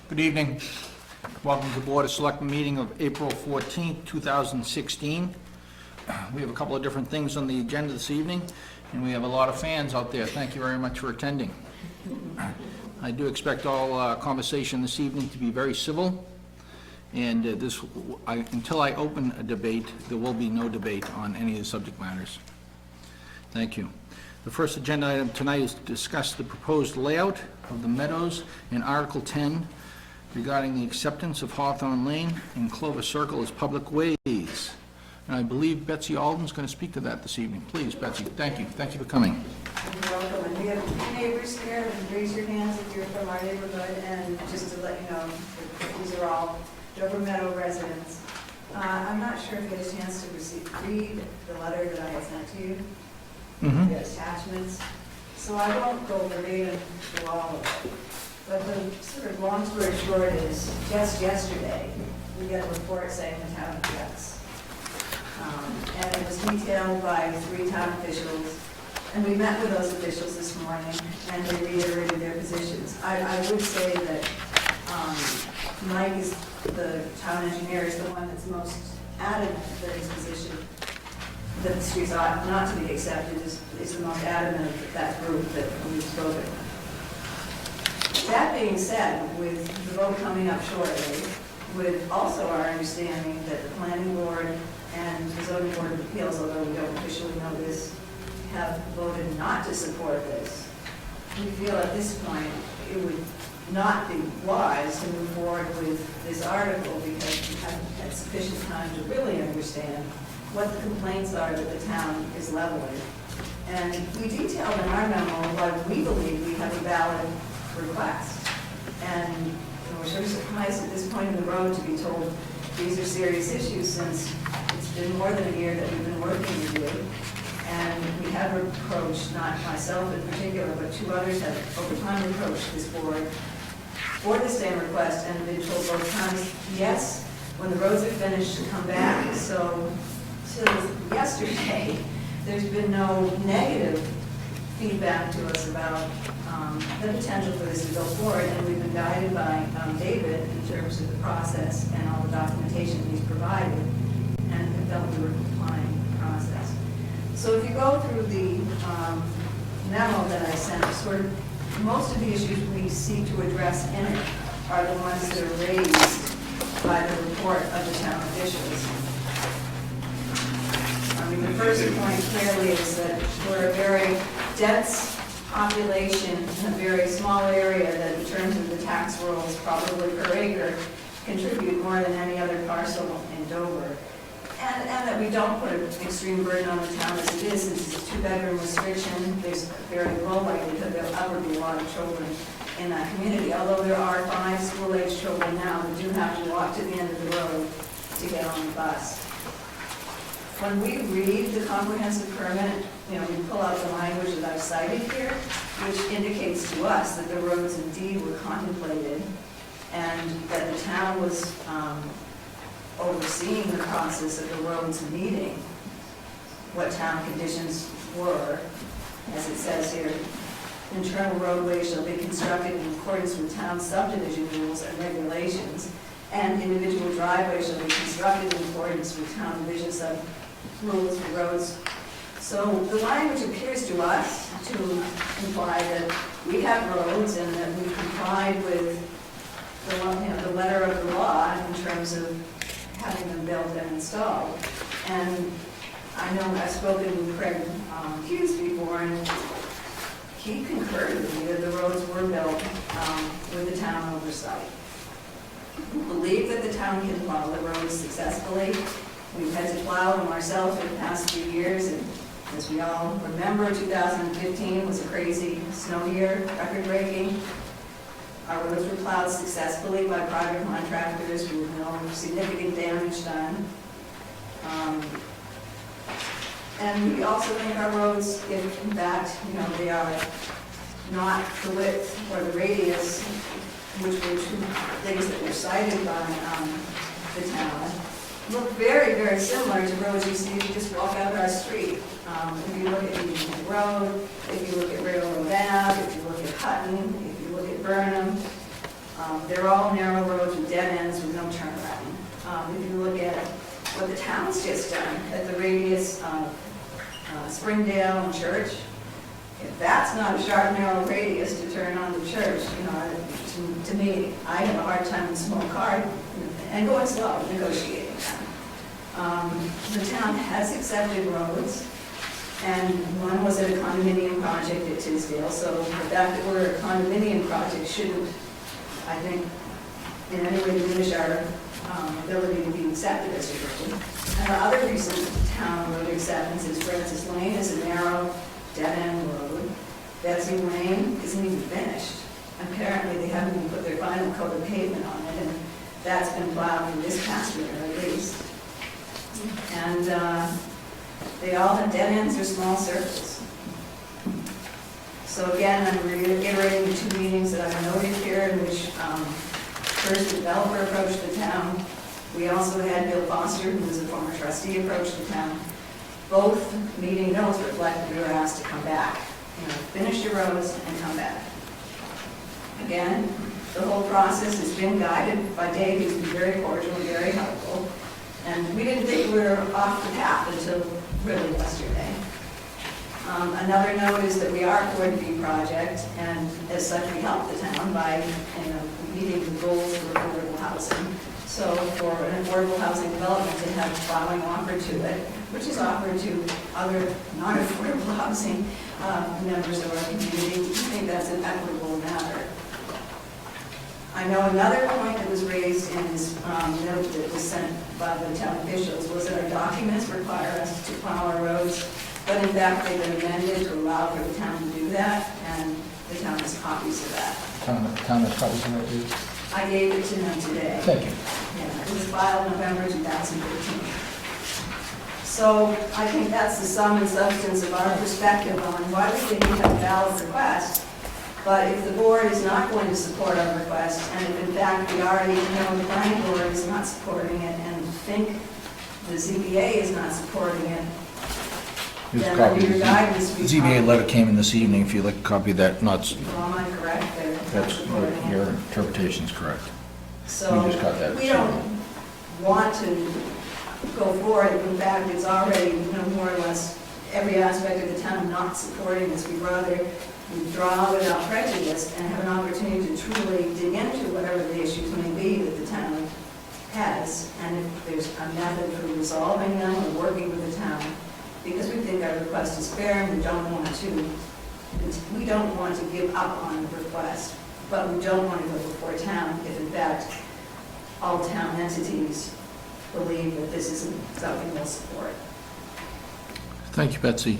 Good evening. Welcome to the Board of Selectmen meeting of April 14th, 2016. We have a couple of different things on the agenda this evening, and we have a lot of fans out there. Thank you very much for attending. I do expect all conversation this evening to be very civil, and until I open a debate, there will be no debate on any of the subject matters. Thank you. The first agenda item tonight is to discuss the proposed layout of the meadows in Article 10 regarding the acceptance of Hawthorne Lane and Clover Circle as public ways. And I believe Betsy Alden's going to speak to that this evening. Please, Betsy, thank you. Thank you for coming. You're welcome. And we have two neighbors here, and raise your hands if you're from our neighborhood. And just to let you know, these are all Dover Meadow residents. I'm not sure if you had a chance to read the letter that I had sent to you, the attachments. So I won't go verbatim through all of it. But the sort of long story short is, just yesterday, we got a report saying the town objects. And it was detailed by 3 town officials. And we met with those officials this morning, and they reiterated their positions. I would say that Mike, is the town engineer, is the one that's most adamant that his position, that the streets ought not to be accepted, is the most adamant of that group that we've spoken. That being said, with the vote coming up shortly, with also our understanding that the planning board and the zoning board of appeals, although we don't officially know this, have voted not to support this, we feel at this point it would not be wise to move forward with this article because we haven't had sufficient time to really understand what the complaints are that the town is leveling. And we detailed in our memo why we believe we have a valid request. And we're sort of surprised at this point in the road to be told these are serious issues, since it's been more than a year that we've been working with you. And we have approached, not myself in particular, but 2 others have over time approached this board for the same request and been told both times, yes, when the roads are finished, to come back. So till yesterday, there's been no negative feedback to us about the potential for this to go forward, and we've been guided by David in terms of the process and all the documentation he's provided, and have felt we were complying with the process. So if you go through the memo that I sent, sort of most of the issues we seek to address in it are the ones that are raised by the report of the town officials. I mean, the first point clearly is that we're a very dense population in a very small area that, in terms of the tax rolls, probably per acre, contribute more than any other parcel in Dover. And that we don't put an extreme burden on the town as it is, since it's a 2-bedroom restriction. There's very low likelihood there'll ever be a lot of children in that community, although there are 5 school-age children now that do have to walk to the end of the road to get on the bus. When we read the comprehensive permit, we pull out the language that I've cited here, which indicates to us that the roads indeed were contemplated and that the town was overseeing the process of the roads meeting what town conditions were. As it says here, internal roadways shall be constructed in accordance with town subdivision rules and regulations, and individual driveways shall be constructed in accordance with town division sub rules for roads. So the language appears to us to imply that we have roads and that we complied with the letter of the law in terms of having them built and installed. And I know I've spoken with Craig Hughes before, and he concurred with me that the roads were built with the town oversight. We believe that the town can plow the roads successfully. We've had to plow them ourselves for the past few years, and as we all remember, 2015 was a crazy snow year, record-breaking. Our roads were plowed successfully by private contractors with no significant damage done. And we also think our roads, if in fact, they are not the width or the radius, which were two things that were cited by the town, look very, very similar to roads you see if you just walk out our street. If you look at Union Road, if you look at Railroad Ave, if you look at Hutton, if you look at Burnham, they're all narrow roads with dead ends with no turnaround. If you look at what the town's just done at the radius of Springdale and Church, if that's not a sharp, narrow radius to turn on the church, to me, I have a hard time in small car and going slow, negotiating that. The town has accepted roads, and one was at a condominium project at Tisdale, so the fact that we're a condominium project shouldn't, I think, in any way diminish our ability to be accepted as a road. And the other recent town road acceptance is Francis Lane is a narrow, dead-end road. Betsy Lane isn't even finished. Apparently, they haven't even put their final coat of pavement on it, and that's been plowed for this past year at least. And they all have dead ends or small circles. So again, I'm reiterating the two meetings that I've noted here in which first the developer approached the town. We also had Bill Foster, who was a former trustee, approach the town. Both meeting notes reflect we were asked to come back. Finish your roads and come back. Again, the whole process has been guided by Dave, who's been very cordial and very helpful. And we didn't think we were off the path until really yesterday. Another note is that we are a 40B project, and as such we help the town by meeting the goals for affordable housing. So for an affordable housing development to have plowing offered to it, which is offered to other non-affordable housing members of our community, we think that's an equitable matter. I know another point that was raised in this note that was sent by the town officials was that our documents require us to plow our roads, but in fact they've been amended to allow for the town to do that, and the town has copies of that. Town has copies of that, too? I gave it to them today. Thank you. Yeah, it was filed November 2013. So I think that's the sum and substance of our perspective on why we think we have a valid request. But if the board is not going to support our request, and if in fact we already know the planning board is not supporting it, and think the ZBA is not supporting it, then under your guidance, The ZBA letter came in this evening, if you'd like a copy of that, not, Am I correct? They're not that's, supporting it. your interpretation's correct. So We just got that. we don't want to go forward. In fact, it's already, more or less every aspect of the town not supporting this. We'd rather withdraw without prejudice and have an opportunity to truly dig into whatever the issues may be that the town has. And if there's a method for resolving them or working with the town, because we think our request is fair and we don't want to give up on the request. But we don't want to go before town if in fact all town entities believe that this isn't something they'll support. Thank you, Betsy.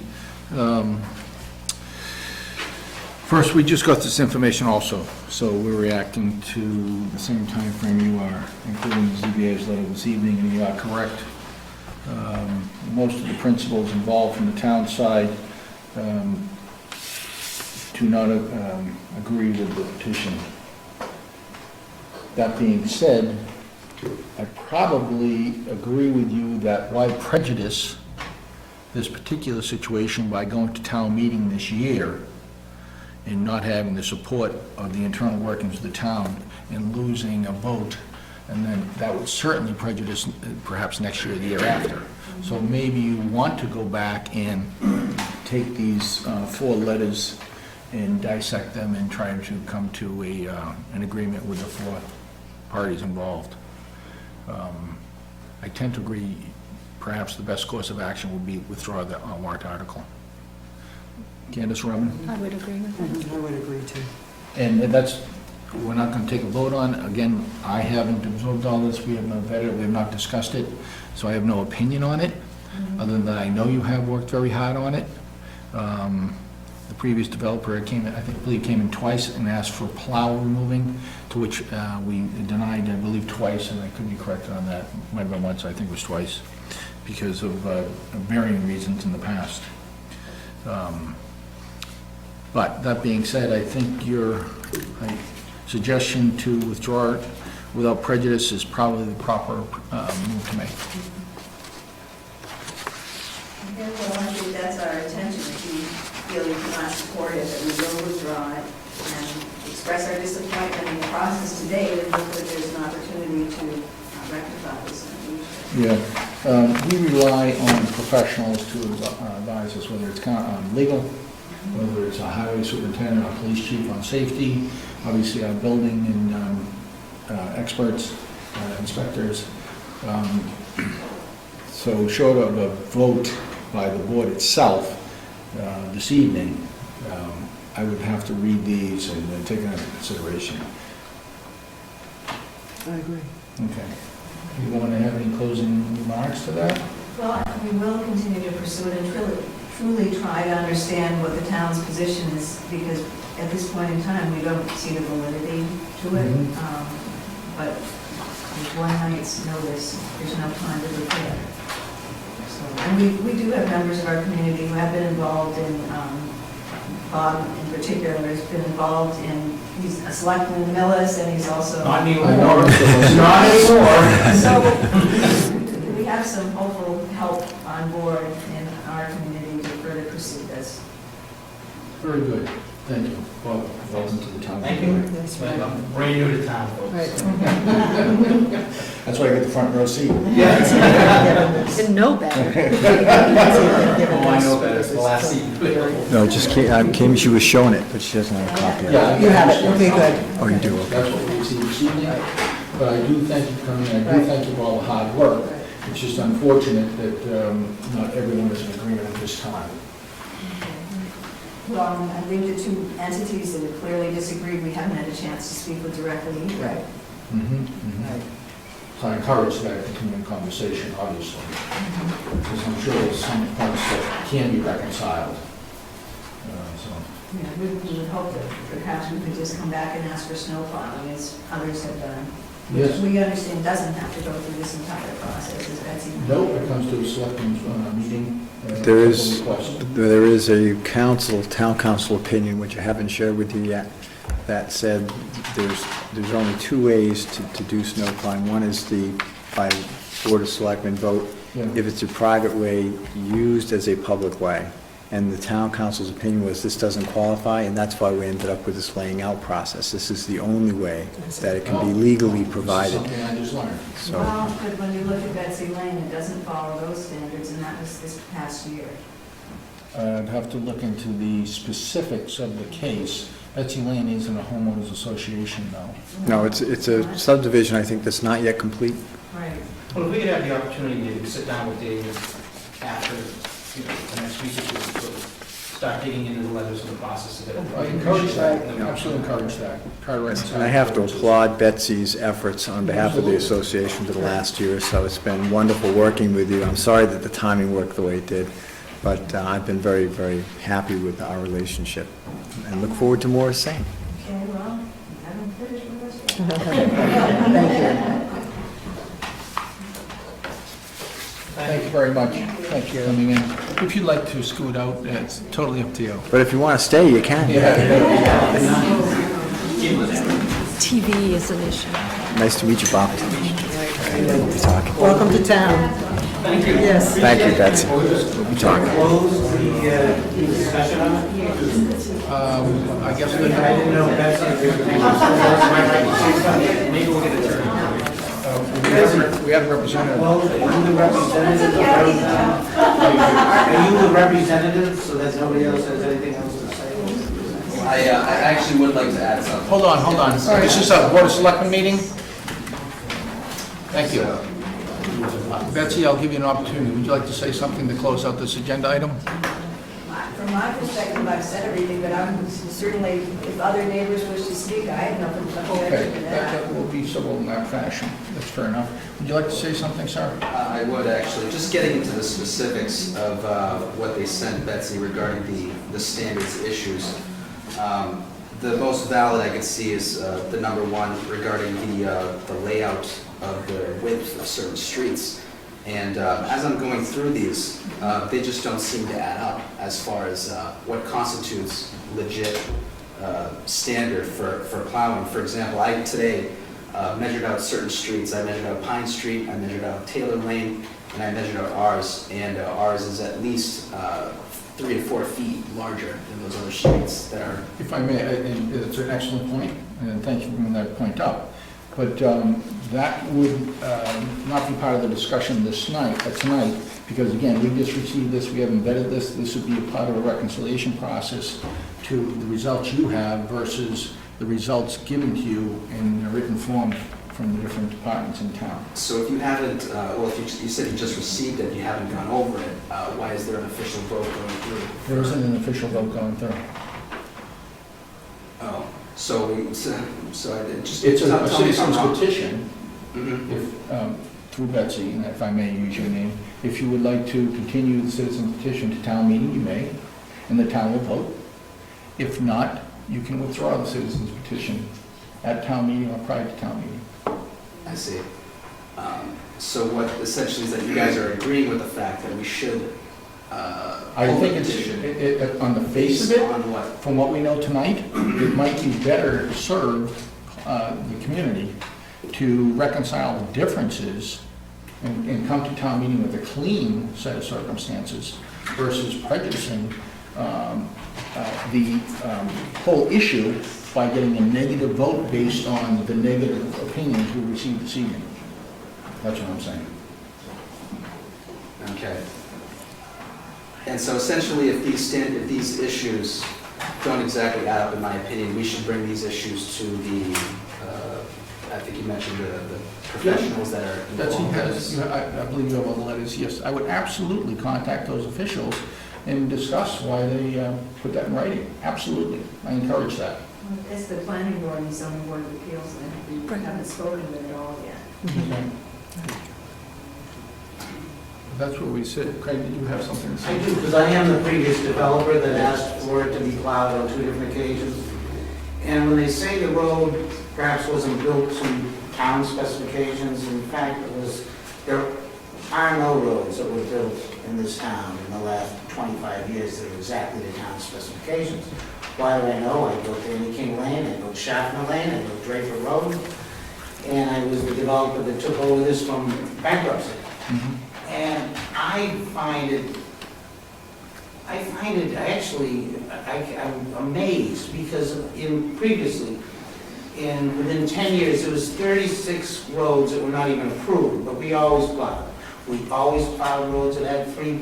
First, we just got this information also, so we're reacting to the same time frame you are, including the ZBA's letter this evening, and you are correct. Most of the principals involved from the town side do not agree with the petition. That being said, I probably agree with you that why prejudice this particular situation by going to town meeting this year and not having the support of the internal workings of the town and losing a vote, and then that would certainly prejudice perhaps next year or the year after. So maybe you want to go back and take these 4 letters and dissect them and try to come to an agreement with the 4 parties involved. I tend to agree perhaps the best course of action would be withdraw the warrant article. Candace, Robin? I would agree with that. I would agree too. And that's, we're not going to take a vote on. Again, I haven't absorbed all this, we have not vetted it, we have not discussed it, so I have no opinion on it, other than that I know you have worked very hard on it. The previous developer came in, I believe came in twice and asked for plow removing, to which we denied, I believe, twice, and I could be corrected on that. Might have been once, I think it was twice. because of varying reasons in the past. But that being said, I think your suggestion to withdraw it without prejudice is probably the proper move to make. Okay, well, I think that's our intention. If you feel you cannot support it, that we will withdraw it and express our disappointment in the process today, and hope that there's an opportunity to rectify this in the future. Yeah, we rely on professionals to advise us, whether it's legal, whether it's a highway superintendent, a police chief on safety, obviously our building and experts, inspectors. So short of a vote by the board itself this evening, I would have to read these and take them into consideration. I agree. Okay. You want to have any closing remarks to that? Well, we will continue to pursue it and truly try to understand what the town's position is, because at this point in time, we don't see the validity to it. But with one night's notice, there's enough time to prepare. So, and we do have members of our community who have been involved in, Bob in particular has been involved in, he's a selectman in Millis, and he's also. Not anymore. Not anymore. So we have some hopeful help on board in our community to further pursue this. Very good. Thank you. Well, welcome to the town. Thank you. That's right. I'm brand new to town, folks. Right. That's why I get the front row seat. Didn't know better. Oh, I know better, it's the last seat. No, it just came, she was showing it, but she doesn't have a copy of it. Yeah, You have it, okay, good. Oh, you do, okay. That's what we received this evening. But I do thank you for coming, I do Right. thank you for all the hard work. It's just unfortunate that not everyone is in agreement at this time. Well, I think the two entities that have clearly disagreed, we haven't had a chance to speak with directly either. Right. Right. So I encourage that continuing conversation, obviously, because I'm sure there's some points that can be reconciled. So, Yeah, we would hope that perhaps we could just come back and ask for snow plowing as others have done. Yes. We understand doesn't have to go through this entire process, as Betsy. no, it comes to a selectmen's meeting. There is, request. there is a town council opinion, which I haven't shared with you yet, that said there's only two ways to do snow plowing. One is by Board of Selectmen vote, Yeah. if it's a private way used as a public way. And the town council's opinion was this doesn't qualify, and that's why we ended up with this laying out process. This is the only way that it can be legally provided. This is something I just learned. So, Well, but when you look at Betsy Lane, it doesn't follow those standards, and that was this past year. I'd have to look into the specifics of the case. Betsy Lane isn't a homeowners association, though. no, it's a subdivision, I think, that's not yet complete. Right. Well, if we could have the opportunity to sit down with Dave after, the next week or two, sort of start digging into the letters of the process of it. I encourage that, absolutely encourage that. Try to reconcile. And I have to applaud Betsy's efforts on behalf of the association for the last year or so. It's been wonderful working with you. I'm sorry that the timing worked the way it did, but I've been very, very happy with our relationship and look forward to more of the same. Okay, well, I haven't finished with us yet. Thank you. Thank you very much. Thank you for coming in. If you'd like to scoot out, it's totally up to you. But if you want to stay, you can. TV is an issue. Nice to meet you, Bob. We'll be talking. Welcome to town. Thank you. Yes. Thank you, Betsy. We'll be talking. Close the discussion on it? I guess I didn't know Betsy. Maybe we'll get a turn. we have a representative. Well, are you the representative? Are you the representative, so that nobody else has anything else to say? I actually would like to add something. Hold on. This is a Board of Selectmen meeting. Thank you. Betsy, I'll give you an opportunity. Would you like to say something to close out this agenda item? From my perspective, I've said everything, but I'm certainly, if other neighbors wish to speak, I have nothing to Okay, object to that. that will be civil in that fashion. That's fair enough. Would you like to say something, sir? I would actually, just getting into the specifics of what they sent Betsy regarding the standards issues. The most valid I could see is the number one regarding the layout of the width of certain streets. And as I'm going through these, they just don't seem to add up as far as what constitutes legit standard for plowing. For example, I today measured out certain streets. I measured out Pine Street, I measured out Taylor Lane, and I measured out ours. And ours is at least 3 to 4 feet larger than those other streets that are. If I may, and it's an excellent point, and thank you for bringing that point up. But that would not be part of the discussion tonight, because again, we just received this, we haven't vetted this. This would be a part of a reconciliation process to the results you have versus the results given to you in a written form from the different departments in town. So if you haven't, well, if you said you just received it, you haven't gone over it, why is there an official vote going through? There isn't an official vote going through. Oh, so I did just. It's a tell me if I'm citizen's wrong. petition, Mhm. if, through Betsy, and if I may use your name, if you would like to continue the citizen petition to town meeting, you may, and the town will vote. If not, you can withdraw the citizen's petition at town meeting or prior to town meeting. I see. So what essentially is that you guys are agreeing with the fact that we should, I hold think the it's, petition on the face of it, on what? from what we know tonight, it might be better to serve the community to reconcile the differences and come to town meeting with a clean set of circumstances versus prejudicing the whole issue by getting a negative vote based on the negative opinions we received this evening. That's what I'm saying. Okay. And so essentially, if these issues don't exactly add up, in my opinion, we should bring these issues to the, I think you mentioned the professionals that are That's, involved. I believe you have all the letters, yes. I would absolutely contact those officials and discuss why they put that in writing. Absolutely. I encourage that. It's the planning board and zoning board of appeals, and we haven't spoken to it at all yet. That's where we sit. Craig, did you have something to say? I do, because I am the previous developer that asked for it to be plowed on 2 different occasions. And when they say the road perhaps wasn't built to town specifications, in fact, there are no roads that were built in this town in the last 25 years that are exactly the town specifications. Why do I know? I built Danny King Lane, I built Schaffner Lane, I built Draper Road, and I was the developer that took over this from bankruptcy. And I'm amazed because within 10 years, there was 36 roads that were not even approved, but we always plowed. We always plowed roads that had 3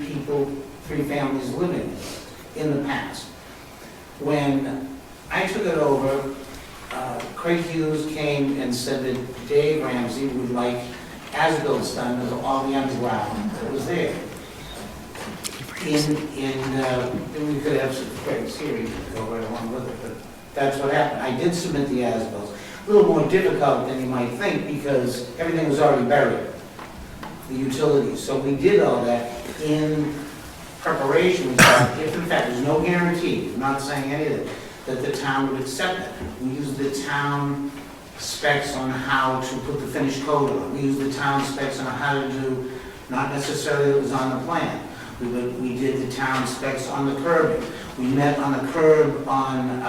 families living in the past. When I took it over, Craig Hughes came and said that Dave Ramsey would like as-built done of all the underground that was there. We could have some Craig's here, you could go right along with it, but that's what happened. I did submit the as-bills. A little more difficult than you might think because everything was already buried, the utilities. So we did all that in preparation. We thought, if in fact, there's no guarantee, I'm not saying anything, that the town would accept it. We used the town specs on how to put the finished coat on. We used the town specs on how to do, not necessarily it was on the plan. We did the town specs on the curbing. We met on the curb on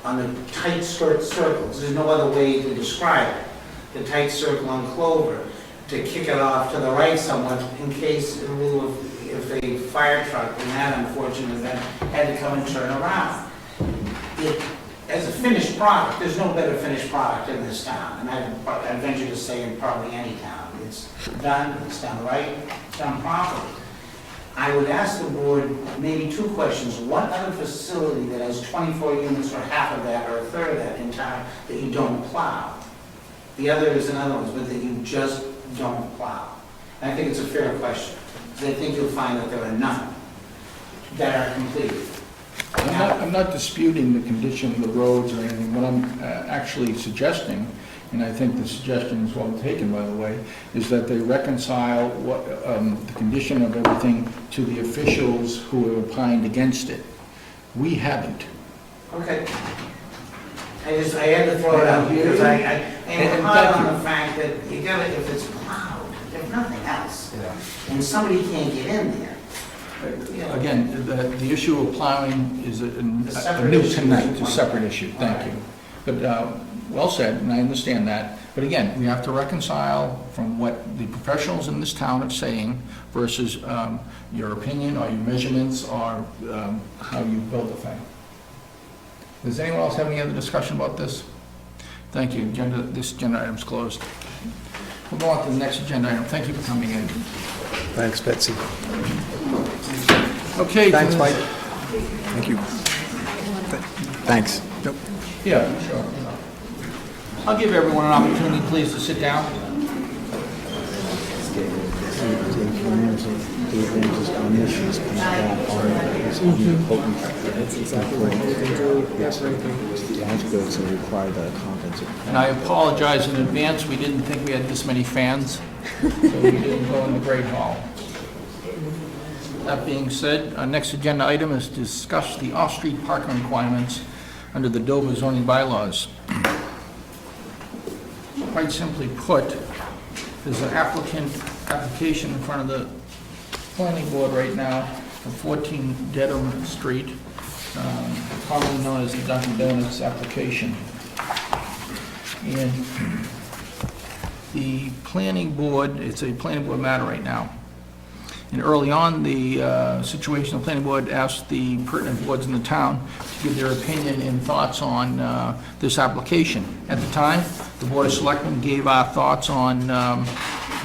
the tight circles. There's no other way to describe it. The tight circle on Clover, to kick it off to the right somewhat in case, in lieu of if a fire truck in that unfortunate event had to come and turn around. As a finished product, there's no better finished product in this town, and I venture to say in probably any town. It's done right, it's done properly. I would ask the board maybe 2 questions. What other facility that has 24 units or half of that or a third of that in town that you don't plow? The other is another one, but that you just don't plow. And I think it's a fair question, because I think you'll find that there are none that are completed. I'm not disputing the condition of the roads or anything. What I'm actually suggesting, and I think the suggestion is well taken, by the way, is that they reconcile the condition of everything to the officials who have opined against it. We haven't. Okay. I had to throw it out because I am hard on the fact that you gotta, if it's plowed, if nothing else. And somebody can't get in there. You know, Again, the issue of plowing is a separate new issue. tonight, it's a separate issue, thank you. But, well said, and I understand that. But again, we have to reconcile from what the professionals in this town are saying versus your opinion or your measurements or how you build a thing. Does anyone else have any other discussion about this? Thank you, this agenda item's closed. We'll go on to the next agenda item. Thank you for coming in. Thanks, Betsy. Okay. Thanks, Mike. Thank you. Thanks. Yep. Yeah, sure. I'll give everyone an opportunity, please, to sit down. That's exactly what we're going to do. Yes, right. The as-bills are required that comprehensive. And I apologize in advance, we didn't think we had this many fans, so we didn't go in the Great Hall. That being said, our next agenda item is to discuss the off-street parking requirements under the Dover zoning bylaws. Quite simply put, there's an application in front of the planning board right now for 14 Dedham Street, commonly known as the Dunkin' Donuts application. And the planning board, it's a planning board matter right now. And early on, the situation, the planning board asked the pertinent boards in the town to give their opinion and thoughts on this application. At the time, the Board of Selectmen gave our thoughts on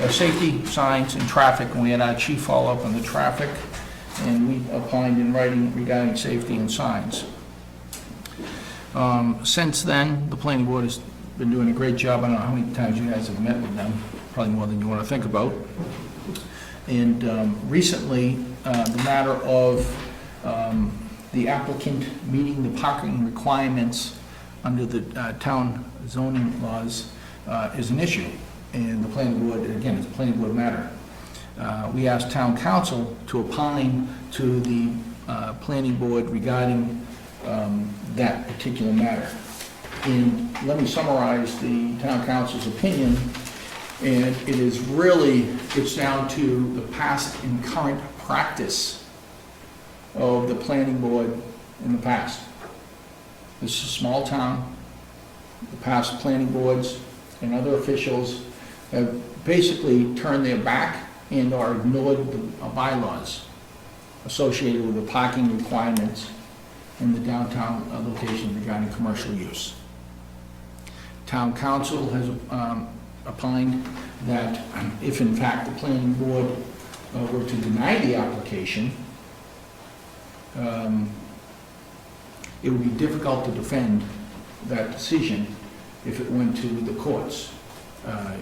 safety signs and traffic, and we had our chief follow up on the traffic, and we opined in writing regarding safety and signs. Since then, the planning board has been doing a great job. I don't know how many times you guys have met with them, probably more than you want to think about. And recently, the matter of the applicant meeting the parking requirements under the town zoning laws is an issue. And the planning board, again, it's a planning board matter. We asked town council to opine to the planning board regarding that particular matter. And let me summarize the town council's opinion. And it is really, gets down to the past and current practice of the planning board in the past. This is a small town. The past planning boards and other officials have basically turned their back and or ignored the bylaws associated with the parking requirements in the downtown location regarding commercial use. Town council has opined that if in fact the planning board were to deny the application, it would be difficult to defend that decision if it went to the courts.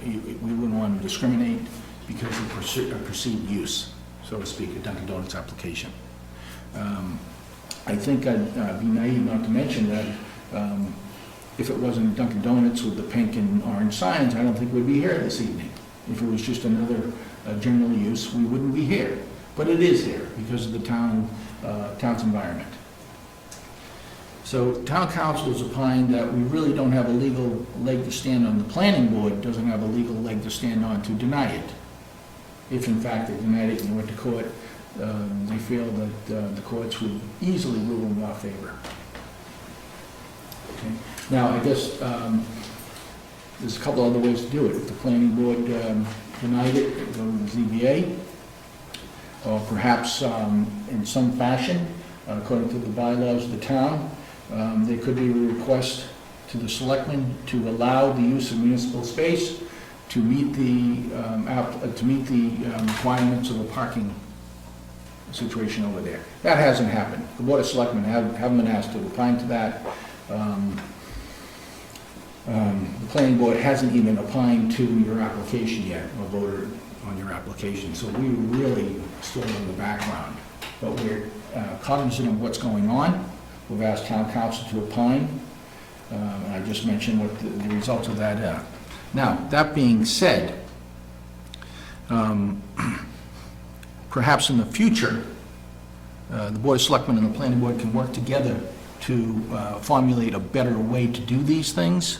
We wouldn't want to discriminate because of perceived use, so to speak, a Dunkin' Donuts application. I think I'd be naive not to mention that if it wasn't Dunkin' Donuts with the pink and orange signs, I don't think we'd be here this evening. If it was just another general use, we wouldn't be here. But it is here because of the town's environment. So town council has opined that we really don't have a legal leg to stand on. The planning board doesn't have a legal leg to stand on to deny it. If in fact they denied it and went to court, they feel that the courts would easily rule in our favor. Okay. Now, I guess there's a couple other ways to do it. If the planning board denied it, it would go to the ZBA, or perhaps in some fashion, according to the bylaws of the town, there could be a request to the selectmen to allow the use of municipal space to meet the requirements of a parking situation over there. That hasn't happened. The Board of Selectmen haven't been asked to opine to that. The planning board hasn't even opined to your application yet, or voted on your application, so we really still in the background. But we're cognizant of what's going on. We've asked town council to opine, and I just mentioned what the results of that are. Now, that being said, perhaps in the future, the Board of Selectmen and the Planning Board can work together to formulate a better way to do these things,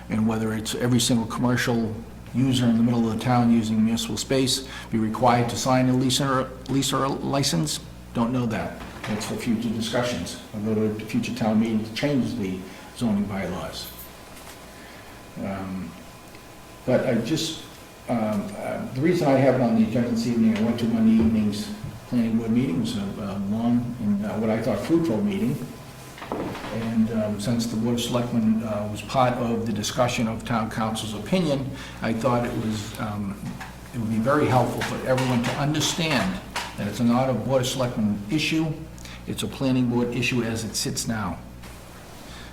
and whether it's every single commercial user in the middle of the town using municipal space be required to sign a lease or license? Don't know that. That's for future discussions. I'll go to a future town meeting to change the zoning bylaws. But I just, the reason I have it on the agenda this evening, I went to Monday evening's planning board meeting. It was a long and what I thought fruitful meeting. And since the Board of Selectmen was part of the discussion of town council's opinion, I thought it would be very helpful for everyone to understand that it's not a Board of Selectmen issue, it's a planning board issue as it sits now.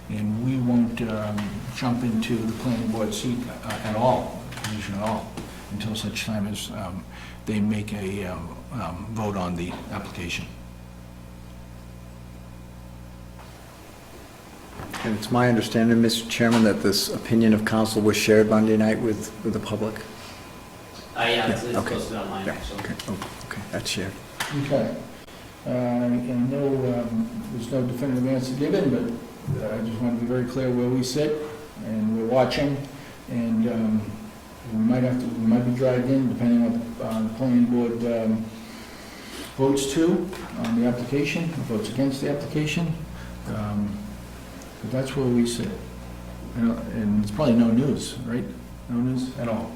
And we won't jump into the planning board seat at all, position at all, until such time as they make a vote on the application. And it's my understanding, Mr. Chairman, that this opinion of council was shared Monday night with the public? Yeah, it's okay. posted online, Yeah, actually. okay, oh, okay, that's shared. Okay. And no, there's no definitive answer given, but I just want to be very clear where we sit, and we're watching, and we might be dragged in, depending on what the planning board votes to on the application, votes against the application. But that's where we sit. And it's probably no news, right? No news at all.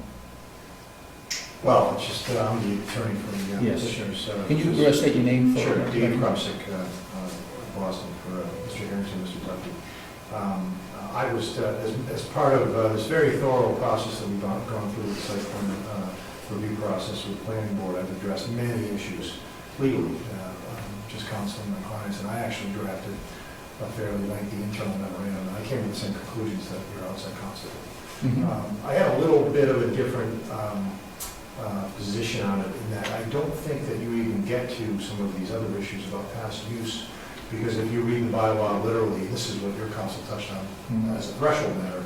Well, it's just, I'm the attorney for the Yes. petitioners. Can you state your name? Sure, Dave Krupsick, Boston, for Mr. Harrington, Mr. Duffy. I was, as part of this very thorough process that we've gone through with the site plan review process with the planning board, I've addressed many issues legally, just counseling my clients, and I actually drafted a fairly lengthy internal memorandum, and I came to the same conclusions that your outside counsel did. Mm-hmm. I had a little bit of a different position on it, in that I don't think that you even get to some of these other issues about past use, because if you read the bylaw literally, this is what your counsel touched on as a threshold matter,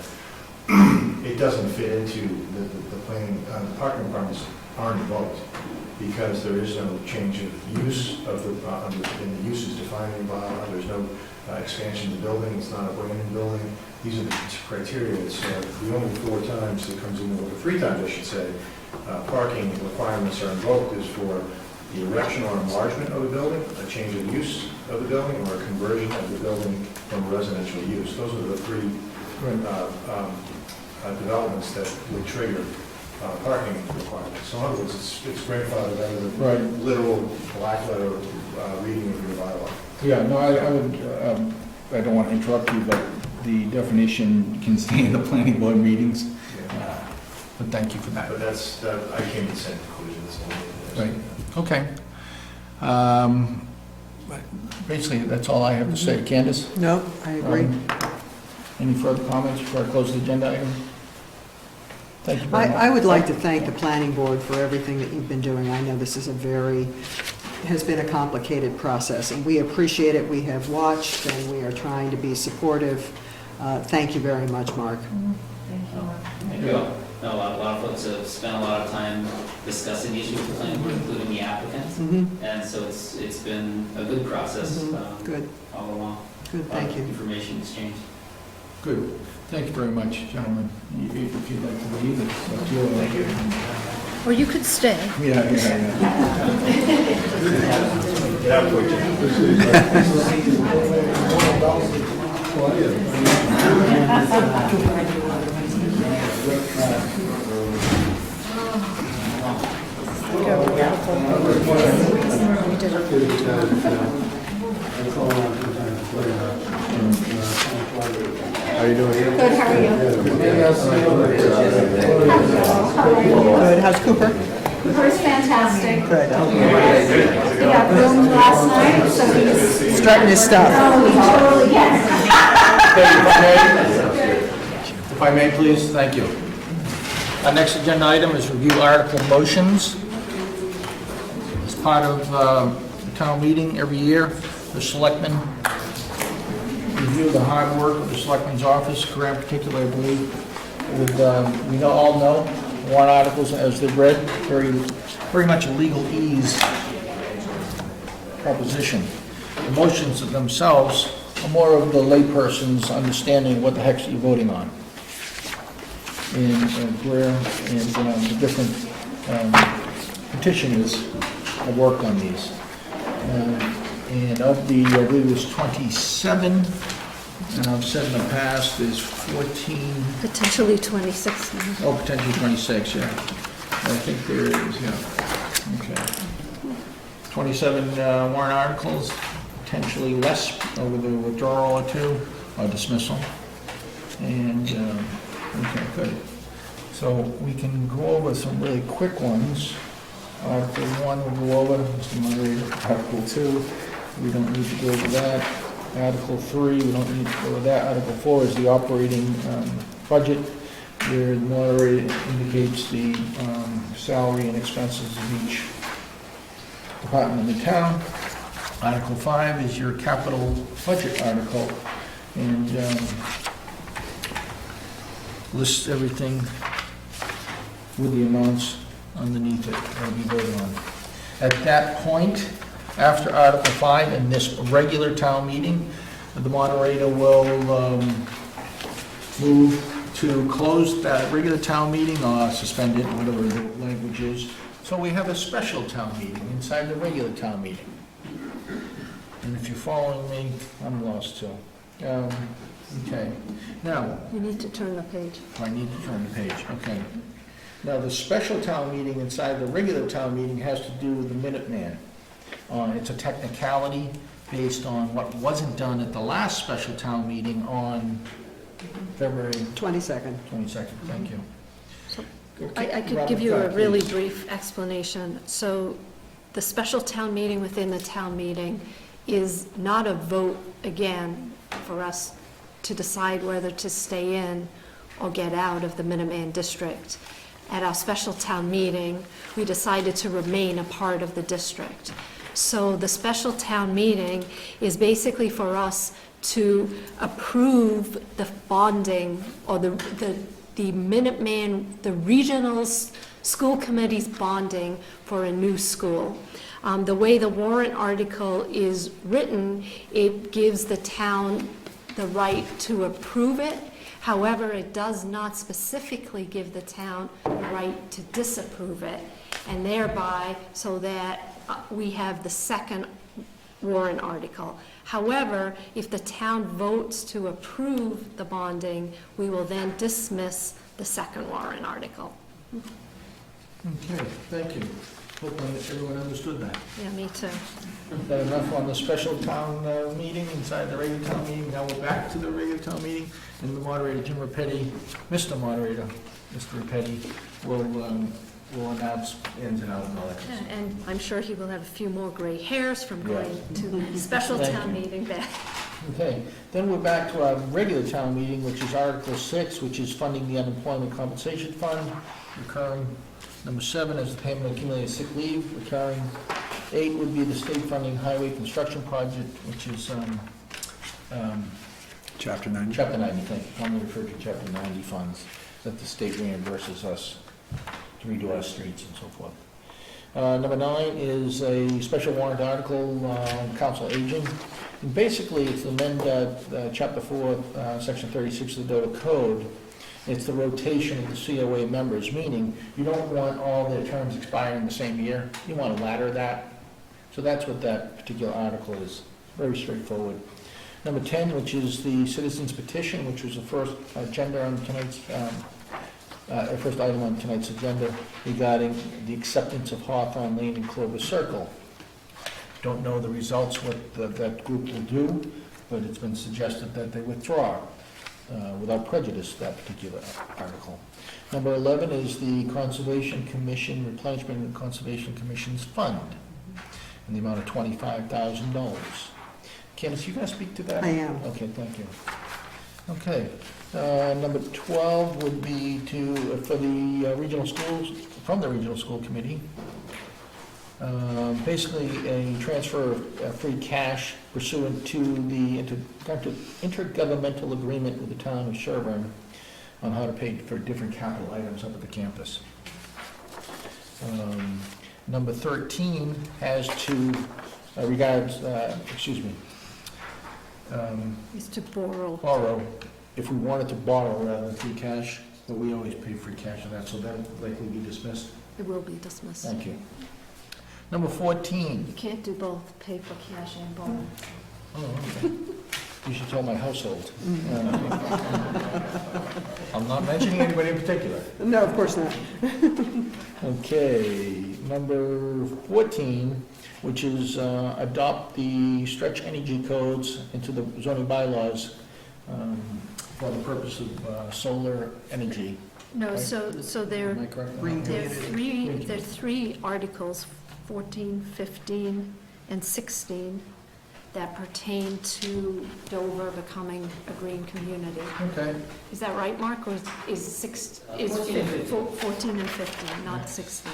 it doesn't fit into the planning, the parking requirements aren't involved, because there is no change of use of in the uses defined in the bylaw, there's no expansion of the building, it's not a brand new building. These are the criteria. It's the only 4 times that comes in, or 3 times I should say, parking requirements are invoked is for the erection or enlargement of a building, a change of use of the building, or a conversion of the building from residential use. Those are the 3 developments that would trigger parking requirements. So in other words, it's grandfathered under the literal black letter reading of your bylaw. Yeah, no, I would, I don't want to interrupt you, but the definition can stay in the planning board meetings. But thank you for that. But I came to the same conclusion. Right, okay. But basically, that's all I have to say. Candace? No, I agree. Any further comments before I close the agenda item? Thank you very much. I would like to thank the planning board for everything that you've been doing. I know this is has been a complicated process, and we appreciate it. We have watched, and we are trying to be supportive. Thank you very much, Mark. Thank you. No, a lot of folks have spent a lot of time discussing the issue with the planning board, including the applicants. And so it's been a good process Good, all along. good, thank you. Information exchange. Good. Thank you very much, gentlemen. If you'd like to leave, it's up to you. Thank you. Or you could stay. Yeah. We did it. How are you doing? Good, how are you? Good, how's Cooper? Cooper's fantastic. Good. He got groomed last night, so he's, Starting his stuff. oh, he totally, yes. If I may, please, thank you. Our next agenda item is review article motions. As part of the town meeting every year, the selectmen review the hard work of the selectmen's office, Graham particularly, I believe, with, we all know, warrant articles as they're read, very much a legal ease proposition. The motions themselves are more of the layperson's understanding what the heck you're voting on. and Blair and the different petitioners have worked on these. And of the, I believe it was 27, and I've said in the past, there's 14, Potentially 26 now. oh, potentially 26, yeah. I think there is, yeah. Okay. 27 warrant articles, potentially less, with a withdrawal or two, or dismissal. And, okay, good. So we can go over some really quick ones. Article 1 we'll go over, Mr. Moderator. Article 2, we don't need to go over that. Article 3, we don't need to go over that. Article 4 is the operating budget, where the moderator indicates the salary and expenses of each department in the town. Article 5 is your capital budget article, and lists everything with the amounts underneath it that we voted on. At that point, after Article 5 in this regular town meeting, the moderator will move to close that regular town meeting or suspend it, whatever the language is. So we have a special town meeting inside the regular town meeting. And if you're following me, I'm lost too. Okay, now, You need to turn the page. I need to turn the page, okay. Now, the special town meeting inside the regular town meeting has to do with the Minuteman. It's a technicality based on what wasn't done at the last special town meeting on February 22nd. 22nd, thank you. I could give you a really brief explanation. So the special town meeting within the town meeting is not a vote, again, for us to decide whether to stay in or get out of the Minuteman district. At our special town meeting, we decided to remain a part of the district. So the special town meeting is basically for us to approve the bonding or the Minuteman, the regional school committee's bonding for a new school. The way the warrant article is written, it gives the town the right to approve it. However, it does not specifically give the town the right to disapprove it, and thereby, so that we have the second warrant article. However, if the town votes to approve the bonding, we will then dismiss the second warrant article. Okay, thank you. Hope everyone understood that. Yeah, me too. That enough on the special town meeting inside the regular town meeting. Now we're back to the regular town meeting, and the moderator, Jim Repetti, Mr. Moderator, Mr. Repetti, will announce ins and outs and all that. Yeah, and I'm sure he will have a few more gray hairs from going to special Thank town you. meeting back. Okay, then we're back to our regular town meeting, which is Article 6, which is funding the unemployment compensation fund, recurring. Number 7 is the payment of accumulated sick leave, recurring. 8 would be the state funding highway construction project, which is Chapter 90. Chapter 90, thank you, commonly referred to Chapter 90 funds that the state reimburses us to redo our streets and so forth. Number 9 is a special warrant article, council aging. And basically, it's to amend Chapter 4, Section 36 of the Dover Code. It's the rotation of the COA members, meaning you don't want all their terms expiring the same year. You want to ladder that. So that's what that particular article is. Very straightforward. Number 10, which is the citizens petition, which was the first agenda on tonight's, first item on tonight's agenda regarding the acceptance of Hawthorne Lane and Clover Circle. Don't know the results, what that group will do, but it's been suggested that they withdraw without prejudice, that particular article. Number 11 is the Conservation Commission, replenishment of the Conservation Commission's fund in the amount of $25,000. Candace, you going to speak to that? I am. Okay, thank you. Okay, number 12 would be for the regional schools, from the Regional School Committee. Basically, a transfer of free cash pursuant to the intergovernmental agreement with the town of Sherburne on how to pay for different capital items up at the campus. Number 13 has to Is to borrow. borrow, if we wanted to borrow rather than free cash, But we always pay free cash on that, so that will likely be dismissed. It will be dismissed. Thank you. Number 14. You can't do both, pay for cash and bond. Oh, okay. You should tell my household. I'm not mentioning anybody in particular. No, of course not. Okay, number 14, which is adopt the stretch energy codes into the zoning bylaws for the purpose of solar energy. No, Right. so there Am I correct? Green are community. there are three articles, 14, 15, and 16, that pertain to Dover becoming a green community. Okay. Is that right, Mark, or is 14 and 15. 14 and 15, not 16?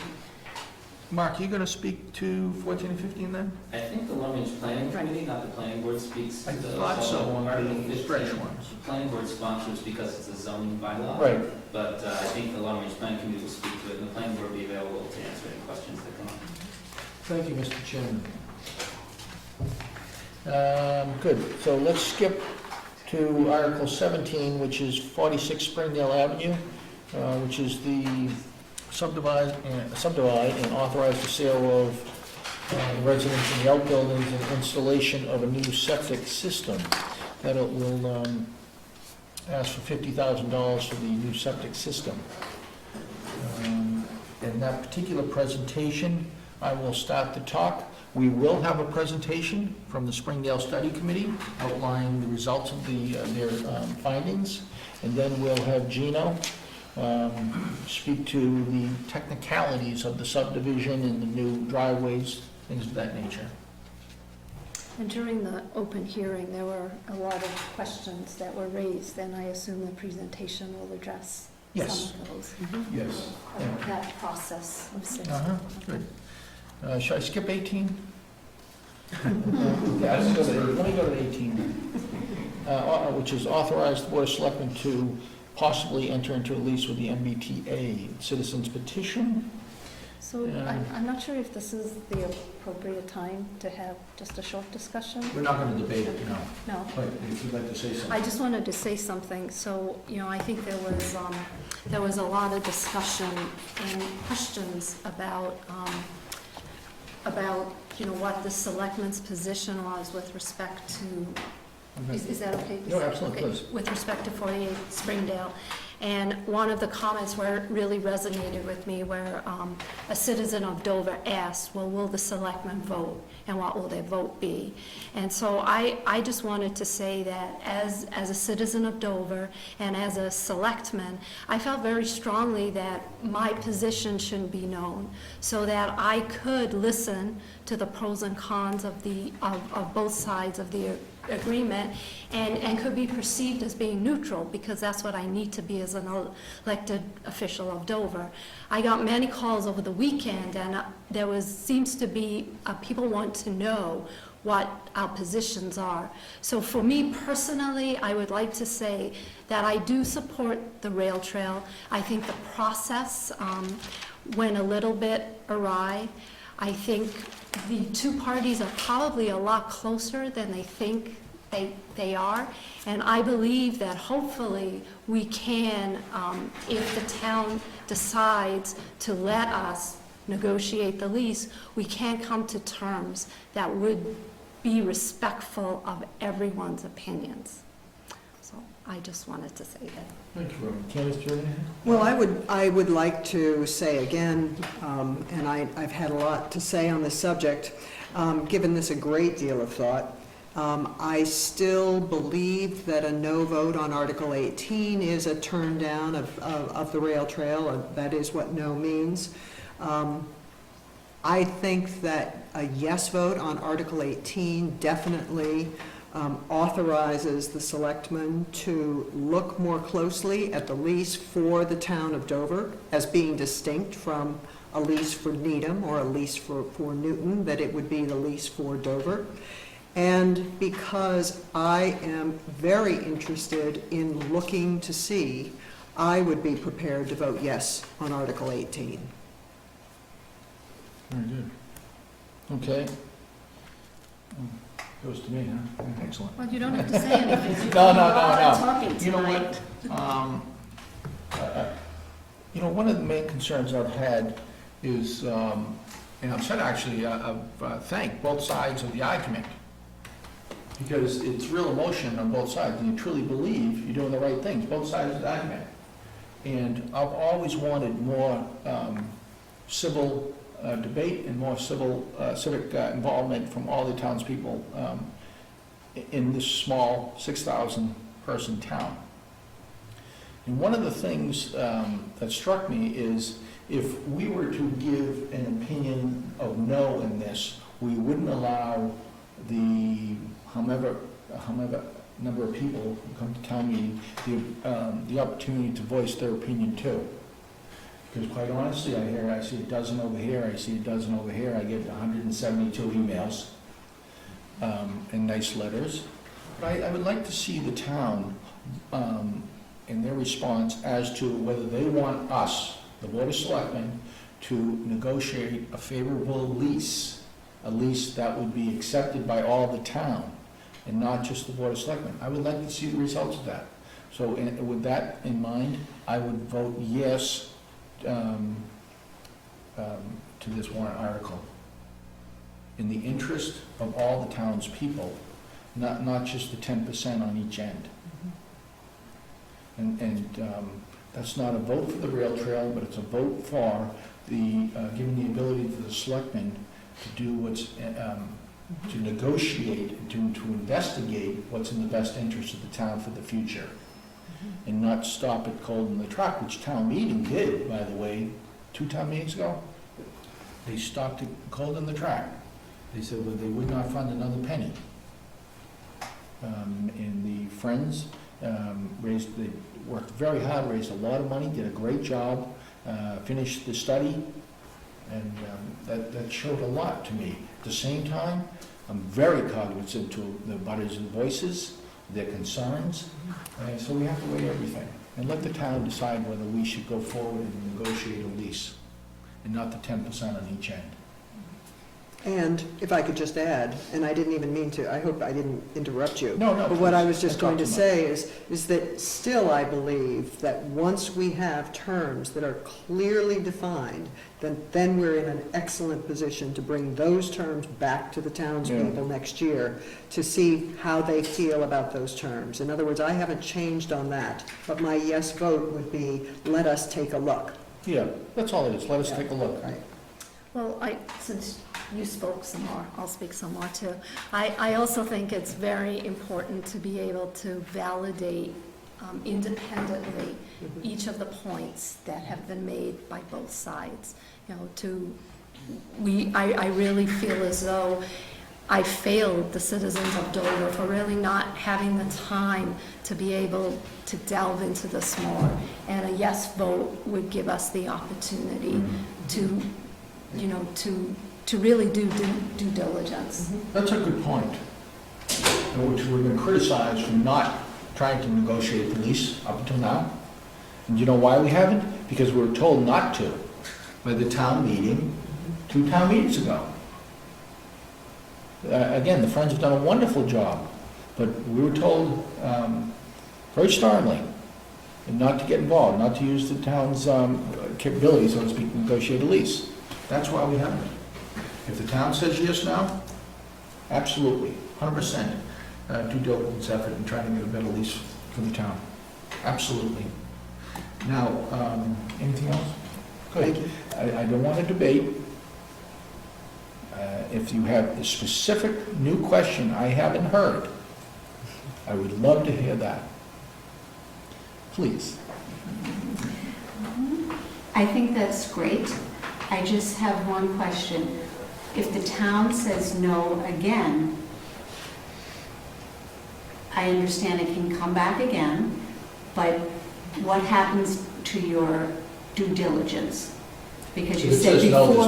Mark, you going to speak to 14 and 15 then? I think the long-range planning Right. committee, not the planning board, speaks I to the. thought so on Article the 15. stretch ones. The planning board sponsors because it's a zoning bylaw. Right. But I think the long-range planning committee will speak to it, and the planning board will be available to answer any questions that come up. Thank you, Mr. Chairman. Good, so let's skip to Article 17, which is 46 Springdale Avenue, which is the subdivide and authorize the sale of residents in the outbuildings and installation of a new septic system. That it will ask for $50,000 for the new septic system. In that particular presentation, I will start the talk. We will have a presentation from the Springdale Study Committee outlining the results of their findings. And then we'll have Gino speak to the technicalities of the subdivision and the new driveways, things of that nature. And during the open hearing, there were a lot of questions that were raised, and I assume the presentation will address Yes. some of those. Yes. Of that process of six. Good. Should I skip 18? Yeah, let me go to 18, which is authorize the Board of Selectmen to possibly enter into a lease with the MBTA. Citizens petition. So Yeah. I'm not sure if this is the appropriate time to have just a short discussion. We're not going to debate it, no. No. But if you'd like to say something. I just wanted to say something. So, I think there was a lot of discussion and questions about, what the selectmen's position was with respect to, is that okay? No, absolutely, Okay, please. with respect to 48 Springdale. And one of the comments where it really resonated with me, where a citizen of Dover asked, well, will the selectmen vote? And what will their vote be? And so I just wanted to say that as a citizen of Dover and as a selectman, I felt very strongly that my position shouldn't be known, so that I could listen to the pros and cons of both sides of the agreement and could be perceived as being neutral, because that's what I need to be as an elected official of Dover. I got many calls over the weekend, and seems to be people want to know what our positions are. So for me personally, I would like to say that I do support the rail trail. I think the process went a little bit awry. I think the two parties are probably a lot closer than they think they are, and I believe that hopefully we can, if the town decides to let us negotiate the lease, we can come to terms that would be respectful of everyone's opinions. So I just wanted to say that. Thank you, Robin. Candace, do you have anything? Well, I would like to say again, and I've had a lot to say on this subject, given this a great deal of thought. I still believe that a no vote on Article 18 is a turn down of the rail trail. That is what no means. I think that a yes vote on Article 18 definitely authorizes the selectmen to look more closely at the lease for the town of Dover as being distinct from a lease for Needham or a lease for Newton, that it would be the lease for Dover. And because I am very interested in looking to see, I would be prepared to vote yes on Article 18. Very good. Okay. Goes to me, huh? Excellent. Well, you don't have to say anything. No. Talking You know tonight. what? You know, one of the main concerns I've had is, and I've said actually, I've thanked both sides of the argument, because it's real emotion on both sides, and you truly believe you're doing the right things, both sides of the argument. And I've always wanted more civil debate and more civic involvement from all the townspeople in this small 6,000-person town. And one of the things that struck me is if we were to give an opinion of no in this, we wouldn't allow the however number of people who come to town meeting the opportunity to voice their opinion too. Because quite honestly, I see a dozen over here, I see a dozen over here, I get 172 emails and nice letters. But I would like to see the town in their response as to whether they want us, the Board of Selectmen, to negotiate a favorable lease, a lease that would be accepted by all the town, and not just the Board of Selectmen. I would like to see the results of that. So with that in mind, I would vote yes to this warrant article, in the interest of all the town's people, not just the 10% on each end. And that's not a vote for the rail trail, but it's a vote for the, giving the ability to the selectmen to do what's, to negotiate, to investigate what's in the best interest of the town for the future. And not stop it cold in the track, which town meeting did, by the way, 2 town meetings ago. They stopped it cold in the track. They said that they would not fund another penny. And the Friends they worked very hard, raised a lot of money, did a great job, finished the study, and that showed a lot to me. At the same time, I'm very cognizant to the butters' voices, their concerns, and so we have to weigh everything and let the town decide whether we should go forward and negotiate a lease, and not the 10% on each end. And if I could just add, and I didn't even mean to, I hope I didn't interrupt you. No, But what I was please. just I going talked to too much. say is that still I believe that once we have terms that are clearly defined, then we're in an excellent position to bring those terms back to the townspeople next year to see how they feel about those terms. In other words, I haven't changed on that, but my yes vote would be, let us take a look. Yeah, that's all it is, let us take a look. Right. Well, since you spoke some more, I'll speak some more too. I also think it's very important to be able to validate independently each of the points that have been made by both sides. You know, I really feel as though I failed the citizens of Dover for really not having the time to be able to delve into this more. And a yes vote would give us the opportunity to, you know, to really do due diligence. That's a good point. And which we've been criticized for not trying to negotiate the lease up until now. And you know why we haven't? Because we were told not to by the town meeting 2 town meetings ago. Again, the Friends have done a wonderful job, but we were told very sternly not to get involved, not to use the town's capabilities, so to speak, to negotiate a lease. That's why we haven't. If the town says yes now, absolutely, 100% due diligence effort in trying to get a better lease for the town. Absolutely. Now, anything else? Good. Thank you. I don't want to debate. If you have a specific new question I haven't heard, I would love to hear that. Please. I think that's great. I just have one question. If the town says no again, I understand it can come back again, but what happens to your due diligence? Because you If it said says no, before.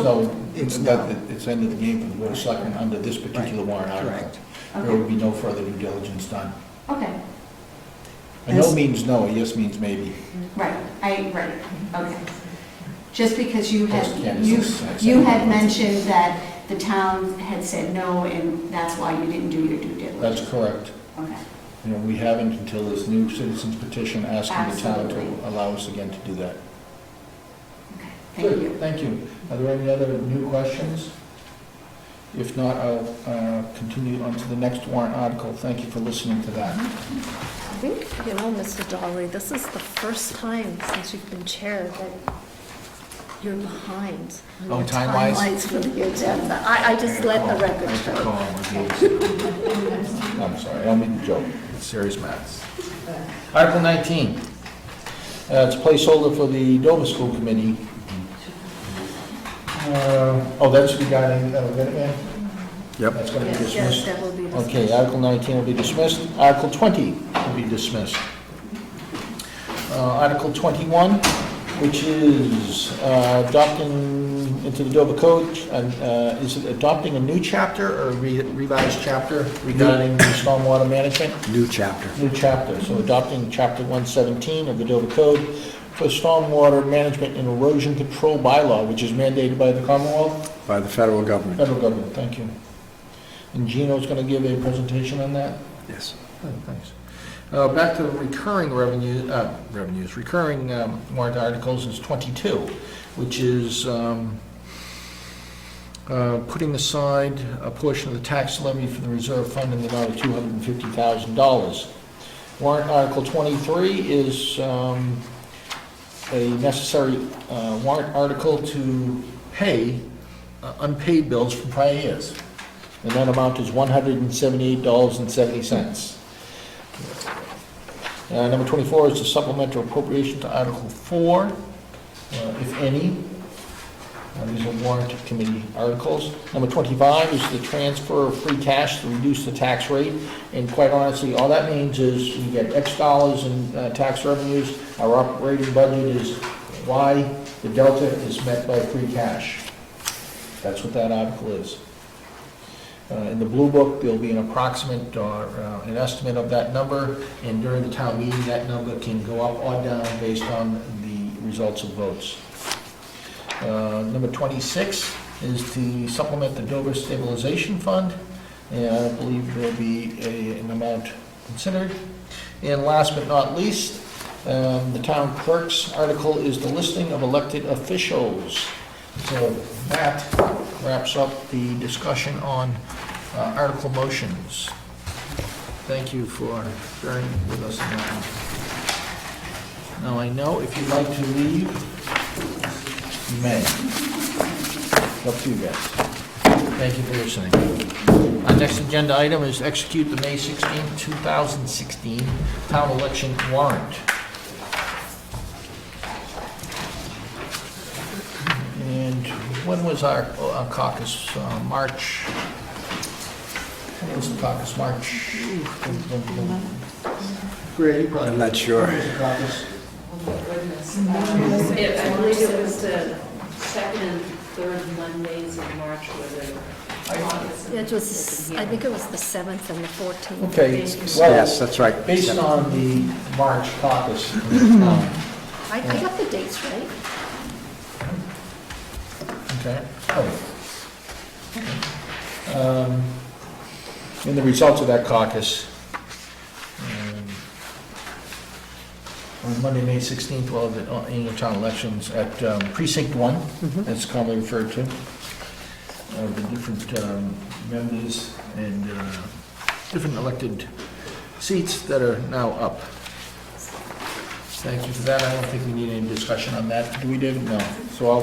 It's no. it's end of the game for the Board of Selectmen under this particular warrant article. Correct. There will be no further due diligence done. Okay, A no means no, a yes means maybe. right, okay. Just because you Post had, canvass. you had mentioned that the town had said no, and that's why you didn't do your due diligence. That's correct. Okay, You know, we haven't until this new citizens petition asking the town Absolutely. to allow us again to do that. Thank Good, you. thank you. Are there any other new questions? If not, I'll continue on to the next warrant article. Thank you for listening to that. I think, Mr. Dolly, this is the first time since you've been chair that you're behind on Oh, your time-wise? timelines for the agenda. I just let the record show. I'm sorry, I don't mean to joke. It's serious matters. Article 19. It's a placeholder for the Dover School Committee. That's regarding Minuteman? Yep. That's going to be Yes, dismissed? that will be dismissed. Okay, Article 19 will be dismissed. Article 20 will be dismissed. Article 21, which is adopting into the Dover Code, is it adopting a new chapter or a revised chapter regarding the stormwater management? New chapter. New chapter, so adopting Chapter 117 of the Dover Code for stormwater management and erosion control bylaw, which is mandated by the Commonwealth, By the federal government. federal government, thank you. And Gino's going to give a presentation on that? Yes. Good, thanks. Back to recurring recurring warrant articles is 22, which is putting aside a portion of the tax levy for the reserve fund in the amount of $250,000. Warrant Article 23 is a necessary warrant article to pay unpaid bills from prior years. And that amount is $178.70. Number 24 is the supplemental appropriation to Article 4, if any. These are warrant committee articles. Number 25 is the transfer of free cash to reduce the tax rate. And quite honestly, all that means is you get X dollars in tax revenues. Our operating budget is Y. The delta is met by free cash. That's what that article is. In the Blue Book, there'll be an approximate or an estimate of that number, and during the town meeting, that number can go up or down based on the results of votes. Number 26 is to supplement the Dover Stabilization Fund, and I believe there'll be an amount considered. And last but not least, the town clerk's article is the listing of elected officials. So that wraps up the discussion on article motions. Thank you for bearing with us on that one. Now, I know if you'd like to leave, you may. It's up to you guys. Thank you for listening. Our next agenda item is execute the May 16, 2016 town election warrant. And when was our caucus? March? When was the caucus? March? Greg, you probably. I'm not sure. When was the caucus? I believe it was the second and third Mondays of March were the caucus. Yeah, I think it was the 7th and the 14th. Okay, Yes, well, that's right. based on the March caucus, I got the dates right. okay. And the results of that caucus, on Monday, May 16th, we'll have the annual town elections at Precinct 1, as commonly referred to. The different members and different elected seats that are now up. Thank you for that. I don't think we need any discussion on that. Do we, David? No. So I'll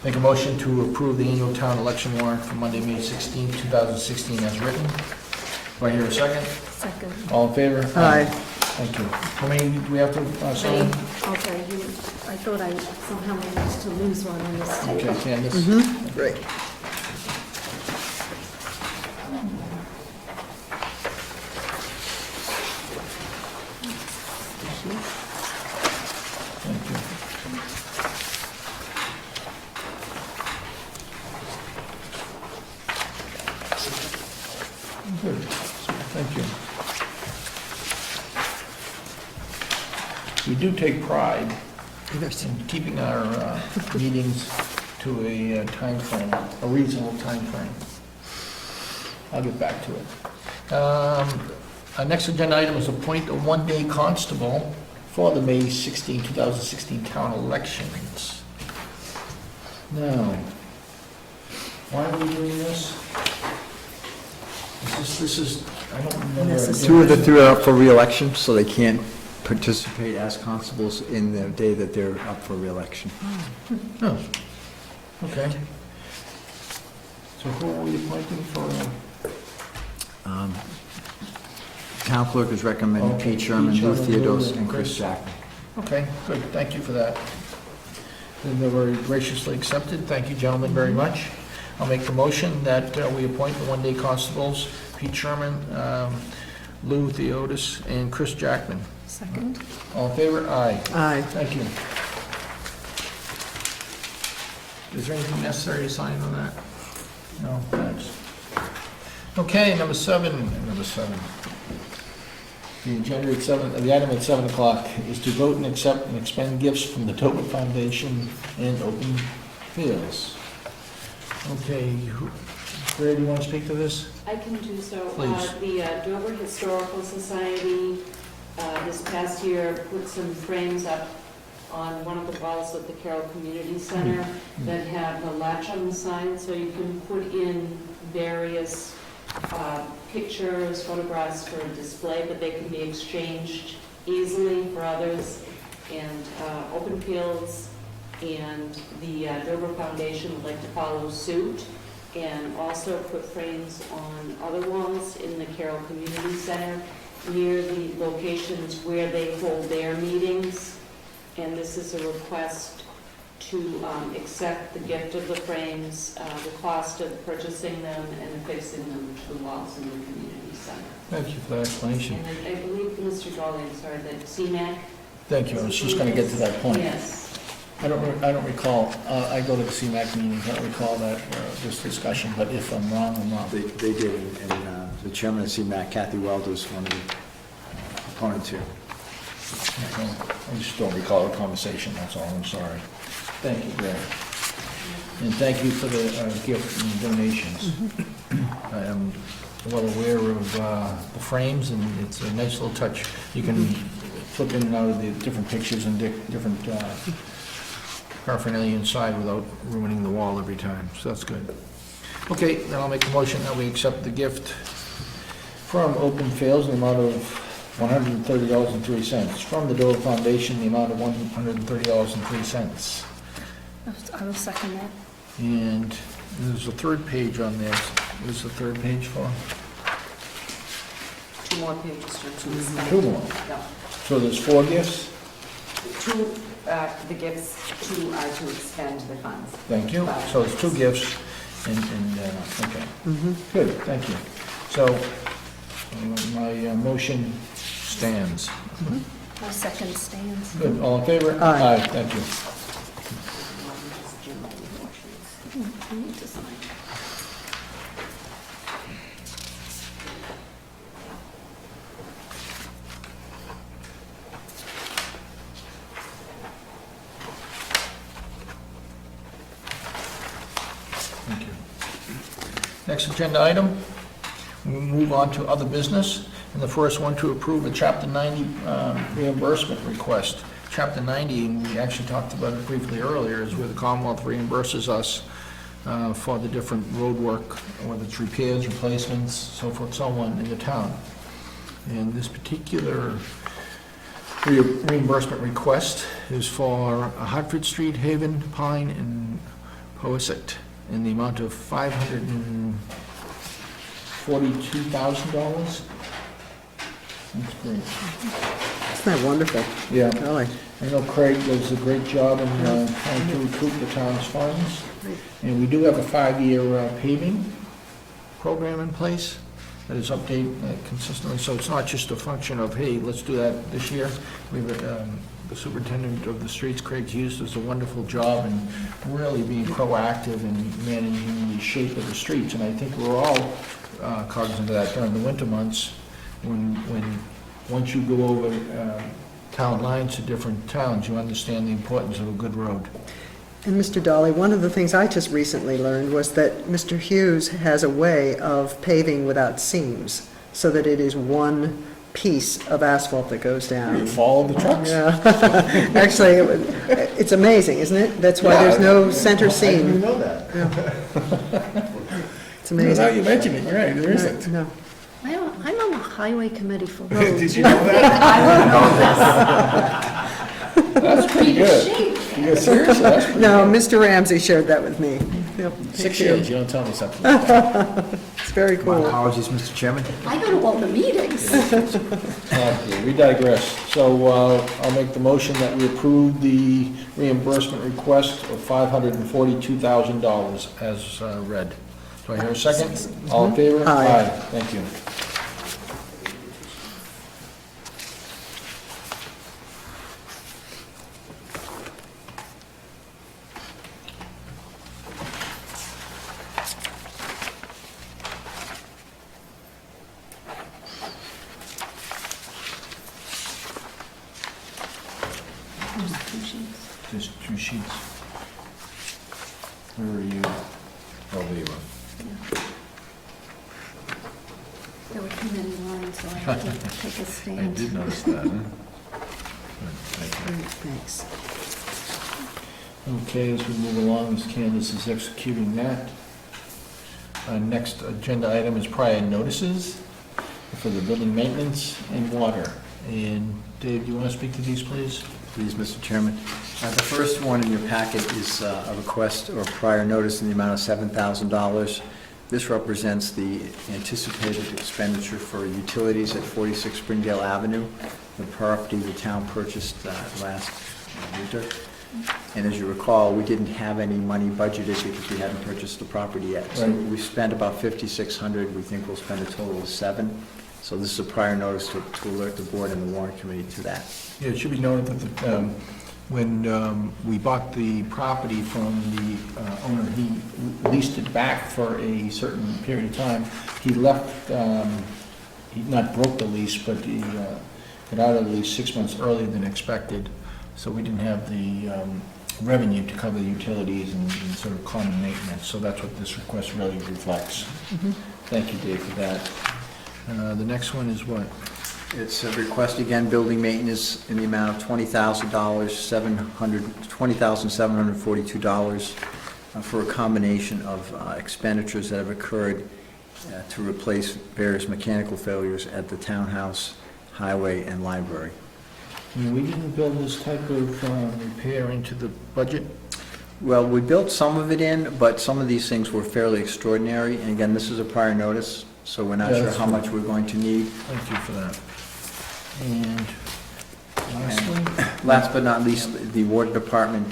make a motion to approve the annual town election warrant for Monday, May 16th, 2016 as written. Do I hear a second? Second. All in favor? Aye. Thank you. How many do we have to sign? Okay, I thought I somehow managed to lose one on this Okay, table. Candace? Great. Thank you. Good. Thank you. We do take pride in keeping our meetings to a timeframe, a reasonable timeframe. I'll get back to it. Our next agenda item is appoint a one-day constable for the May 16, 2016 town elections. Now, why are we doing this? This is, I don't remember. Necessary. Two of the three are up for reelection, so they can't participate as constables in the day that they're up for reelection. Oh, okay. So who are we appointing for? Town clerk is recommending Okay, Pete Sherman, Pete Lou Sherman, Theodos, Lou, and Chris Chris. Jackman. Okay, good, thank you for that. And they were graciously accepted, thank you, gentlemen, very much. I'll make the motion that we appoint the one-day constables, Pete Sherman, Lou Theodos, and Chris Jackman. Second. All in favor? Aye. Aye. Thank you. Is there anything necessary to sign on that? No, thanks. Okay, number seven. The agenda at 7, the item at 7 o'clock is to vote and accept and expend gifts from the Dover Foundation and Open Fields. Okay, Claire, do you want to speak to this? I can do so. Please. The Dover Historical Society this past year put some frames up on one of the walls of the Carroll Community Center that have the latch on the sign, so you can put in various pictures, photographs for display, but they can be exchanged easily for others. And Open Fields and the Dover Foundation would like to follow suit and also put frames on other walls in the Carroll Community Center near the locations where they hold their meetings. And this is a request to accept the gift of the frames, the cost of purchasing them and affixing them to the walls in the community center. Thank you for that explanation. And I believe, Mr. Dolly, I'm sorry, that CMAC. Thank you, I was just going to get to that point. Yes. I don't recall, I go to the CMAC meetings, I don't recall that, this discussion, but if I'm wrong, I'm wrong. They did, and the chairman of CMAC, Kathy Welder's one of the opponents here. Okay. I just don't recall the conversation, that's all, I'm sorry. Thank you, Greg. And thank you for the gift and donations. I am well aware of the frames, and it's a nice little touch. You can flip in and out of the different pictures and different paraphernalia inside without ruining the wall every time, so that's good. Okay, then I'll make a motion that we accept the gift from Open Fields in the amount of $130.03. From the Dover Foundation, the amount of $130.03. I will second that. And there's a third page on there. What is the third page for? 2 more pages, Jim. 2 more. Yeah. So there's 4 gifts? 2, the gifts, 2 are to expend the funds. Thank you. So it's 2 gifts, and okay. Good, thank you. So my motion stands. My second stands. Good, all in favor? Aye. Thank you. I need to sign. Thank you. Next agenda item, we move on to other business. And the first one, to approve a Chapter 90 reimbursement request. Chapter 90, and we actually talked about it briefly earlier, is where the Commonwealth reimburses us for the different road work, whether it's repairs, replacements, so forth, so on, in the town. And this particular reimbursement request is for Hartford Street, Haven, Pine, and Powesett, in the amount of $542,000. That's great. Isn't that wonderful? Yeah. Really? I know Craig does a great job in trying to recoup the town's funds. And we do have a 5-year paving program in place that is updated consistently. So it's not just a function of, hey, let's do that this year. We've the superintendent of the streets, Craig Hughes, does a wonderful job in really being proactive in managing the shape of the streets. And I think we're all cognizant of that during the winter months, when once you go over town lines to different towns, you understand the importance of a good road. And Mr. Dolly, one of the things I just recently learned was that Mr. Hughes has a way of paving without seams, so that it is one piece of asphalt that goes down. Follow the trucks? Yeah. Actually, it's amazing, isn't it? That's why there's no center I didn't seam. know that. It's amazing. Now you mention it, you're right, there isn't. No. I'm on the highway committee for roads. Did you know that? That's pretty good. You got serious? That's pretty No, good. Mr. Ramsey shared that with me. Yep. 6 years, you don't tell me something like that. It's very My cool. apologies, Mr. Chairman. I go to all the meetings. Okay, we digress. So I'll make the motion that we approve the reimbursement request of $542,000 as read. Do I hear a second? All in favor? Aye. Thank you. Just 2 sheets. Where are you? Oh, there you are. There were too many lines, so I had to take a I stand. did notice that, huh? Good, thank you. Thanks. Okay, as we move along, Ms. Candace is executing that. Next agenda item is prior notices for the building maintenance and water. And Dave, do you want to speak to these, please? Please, Mr. Chairman. The first one in your packet is a request or prior notice in the amount of $7,000. This represents the anticipated expenditure for utilities at 46 Springdale Avenue, the property the town purchased last winter. And as you recall, we didn't have any money budgeted because we hadn't purchased the property yet. So Right. we spent about $5,600. We think we'll spend a total of $7,000. So this is a prior notice to alert the board and the warrant committee to that. Yeah, it should be noted that when we bought the property from the owner, he leased it back for a certain period of time. He left, he not broke the lease, but he got out of the lease 6 months earlier than expected. So we didn't have the revenue to cover the utilities and sort of common maintenance. So that's what this request really reflects. Thank you, Dave, for that. The next one is what? It's a request again, building maintenance in the amount of $20,000, $20,742 for a combination of expenditures that have occurred to replace various mechanical failures at the townhouse, highway, and library. We didn't build this type of repair into the budget? Well, we built some of it in, but some of these things were fairly extraordinary. And again, this is a prior notice, so we're not Yeah, sure that's how right. much we're going to need. Thank you for that. And lastly? Last but not least, the water department,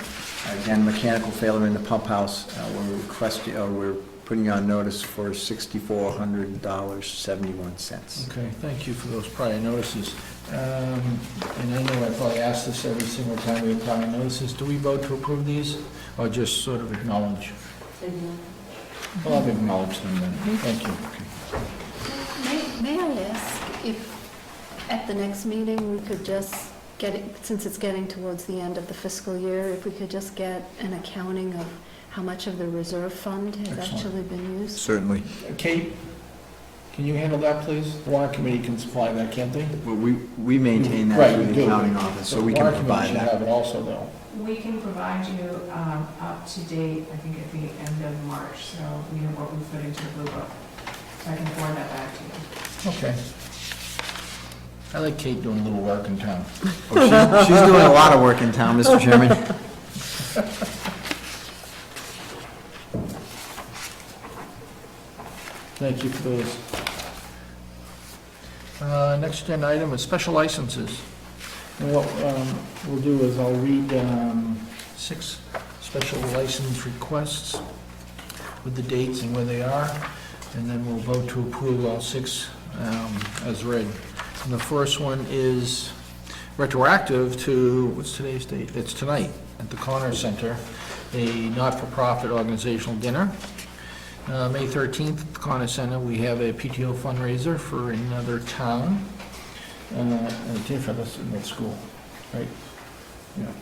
again, mechanical failure in the pump house. We're putting on notice for $6,400.71. Okay, thank you for those prior notices. And I know I probably ask this every single time we have prior notices. Do we vote to approve these, or just sort of acknowledge? Well, I'll acknowledge them then. Thank you. May I ask if at the next meeting, we could just get it, since it's getting towards the end of the fiscal year, if we could just get an accounting of how much of the reserve fund has Excellent. actually been used? Certainly. Kate, can you handle that, please? The warrant committee can supply that, can't they? Well, we maintain that Right, through we the do. accounting office, so The we can warrant committee provide should that. have it also, though. We can provide you up to date, I think at the end of March, so we know what we put into the blue book. So I can forward that back to you. Okay. I like Kate doing a little work in town. Oh, she's doing a lot of work in town, Mr. Chairman. Thank you for those. Next agenda item is special licenses. And what we'll do is I'll read 6 special license requests with the dates and where they are, and then we'll vote to approve all 6 as read. And the first one is retroactive to, what's today's date? It's tonight, at the Connor Center, a not-for-profit organizational dinner. May 13th, at the Connor Center, we have a PTO fundraiser for another town. For this in that school, right? Yeah.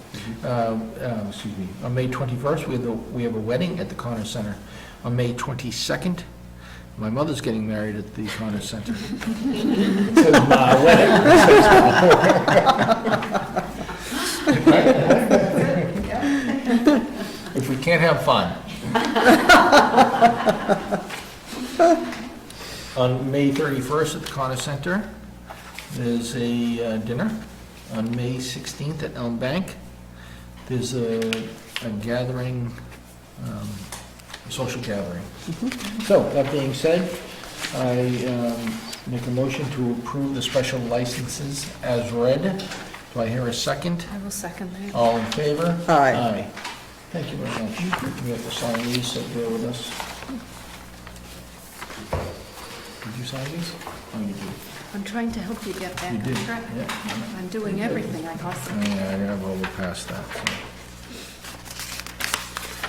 Excuse me. On May 21st, we have a wedding at the Connor Center. On May 22nd, My mother's getting married at the Connor Center. If we can't have fun. On May 31st at the Connor Center, there's a dinner. On May 16th at Elm Bank, there's a gathering, a social gathering. So, that being said, I make a motion to approve the special licenses as read. Do I hear a second? I will second that. All in favor? Aye. Thank you very much. We have to sign these, so bear with us. Did you sign these? Oh, you did. I'm trying to help you get back You on did, track. yeah. I'm doing everything I Oh, possibly yeah, I gotta go past that.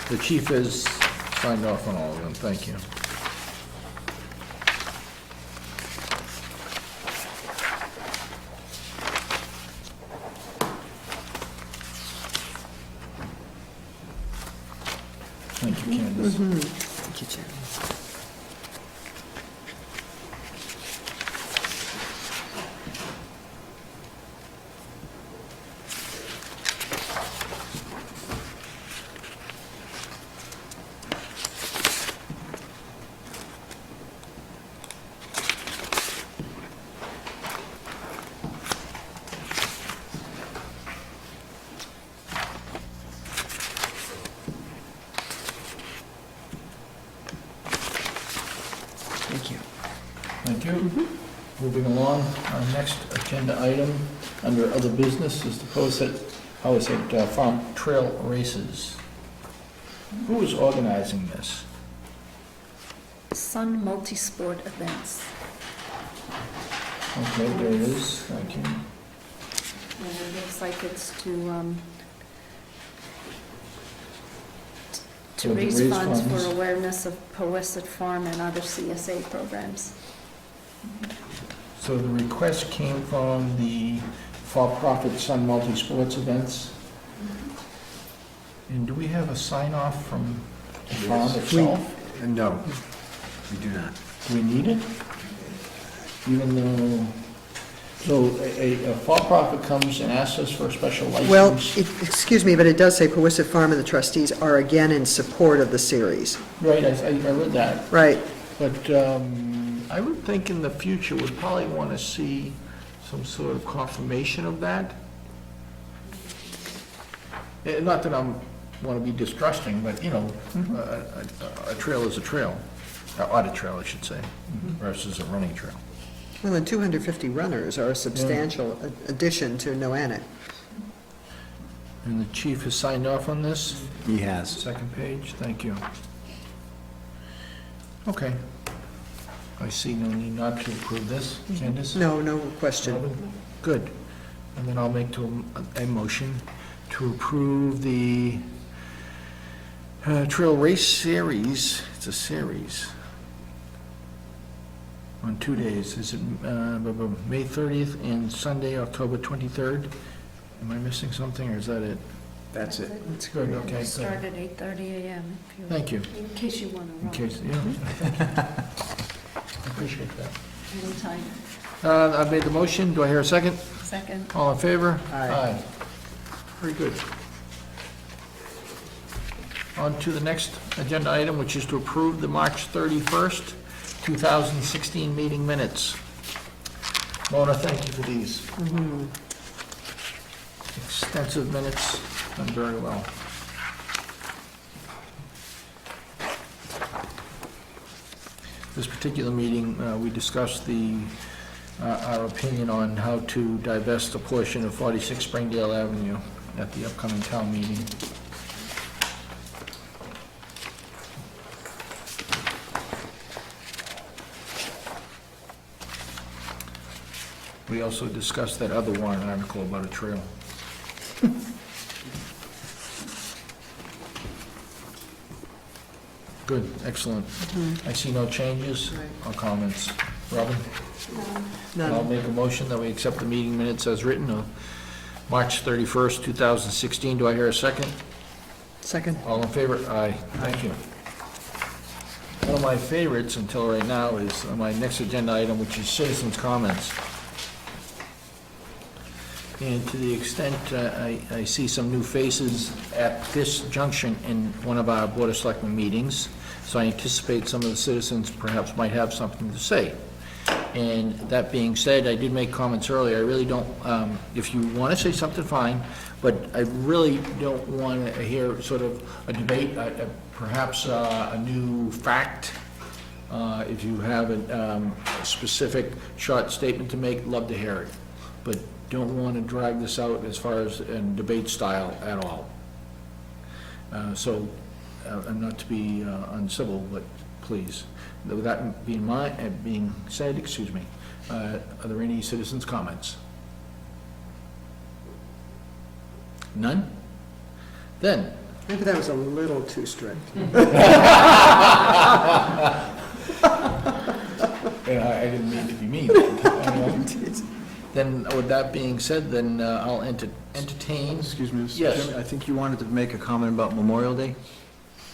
So. The chief has signed off on all of them, thank you. Thank you, Candace. Thank you, Chairman. Thank you. Thank you. Moving along, our next agenda item under other business is the Powasset Farm Trail Races. Who is organizing this? Sun Multisport Events. Okay, there it is, thank you. And it looks like it's to So to raise raise funds funds. for awareness of Powasset Farm and other CSA programs. So the request came from the for-profit Sun Multi-Sports Events. And do we have a sign-off from the farm itself? No, we do not. Do we need it? Even though, so a for-profit comes and asks us for a special license? Well, excuse me, but it does say Powasset Farm and the trustees are again in support of the series. Right, I read that. Right. But I would think in the future, we'd probably want to see some sort of confirmation of that. Not that I'm, want to be distrusting, but, you know, a trail is a trail, or audit trail, I should say, versus a running trail. Well, and 250 runners are a substantial addition to Noannet. And the chief has signed off on this? He has. Second page, thank you. Okay. I see no need not to approve this. Candace? No, no question. Robin? Good. And then I'll make a motion to approve the trail race series. It's a series on 2 days. Is it May 30th and Sunday, October 23rd? Am I missing something, or is that it? That's it. It's good, okay, Start good. at 8:30 a.m. if you, Thank you. in case you want to In run. case, yeah. I appreciate that. Anytime. I've made the motion. Do I hear a second? Second. All in favor? Aye. Very good. On to the next agenda item, which is to approve the March 31st, 2016 meeting minutes. Mona, thank you for these. Extensive minutes, done very well. This particular meeting, we discussed our opinion on how to divest a portion of 46 Springdale Avenue at the upcoming town meeting. We also discussed that other warrant article about a trail. Good, excellent. I see no changes or comments. Robin? I'll None. make a motion that we accept the meeting minutes as written of March 31st, 2016. Do I hear a second? Second. All in favor? Aye. Thank you. One of my favorites until right now is my next agenda item, which is citizens' comments. And to the extent I see some new faces at this junction in one of our Board of Selectmen meetings, so I anticipate some of the citizens perhaps might have something to say. And that being said, I did make comments earlier, I really don't, if you want to say something, fine, but I really don't want to hear sort of a debate, perhaps a new fact. If you have a specific short statement to make, love to hear it. But don't want to drag this out as far as in debate style at all. So, I'm not to be uncivil, but please. With that being said, excuse me, are there any citizens' comments? None? Then, Maybe that was a little too strict. I didn't mean to be mean. Then, with that being said, then I'll entertain. Excuse me, Mr. Yes. Chairman, I think you wanted to make a comment about Memorial Day?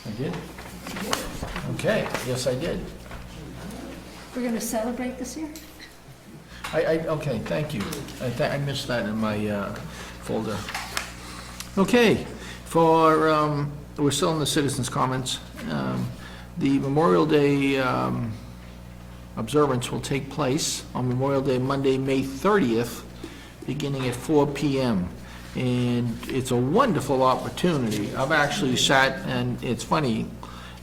I did? Okay, yes, I did. We're going to celebrate this year? Okay, thank you. I missed that in my folder. Okay, we're still in the citizens' comments. The Memorial Day observance will take place on Memorial Day, Monday, May 30th, beginning at 4 p.m. And it's a wonderful opportunity. I've actually sat, and it's funny,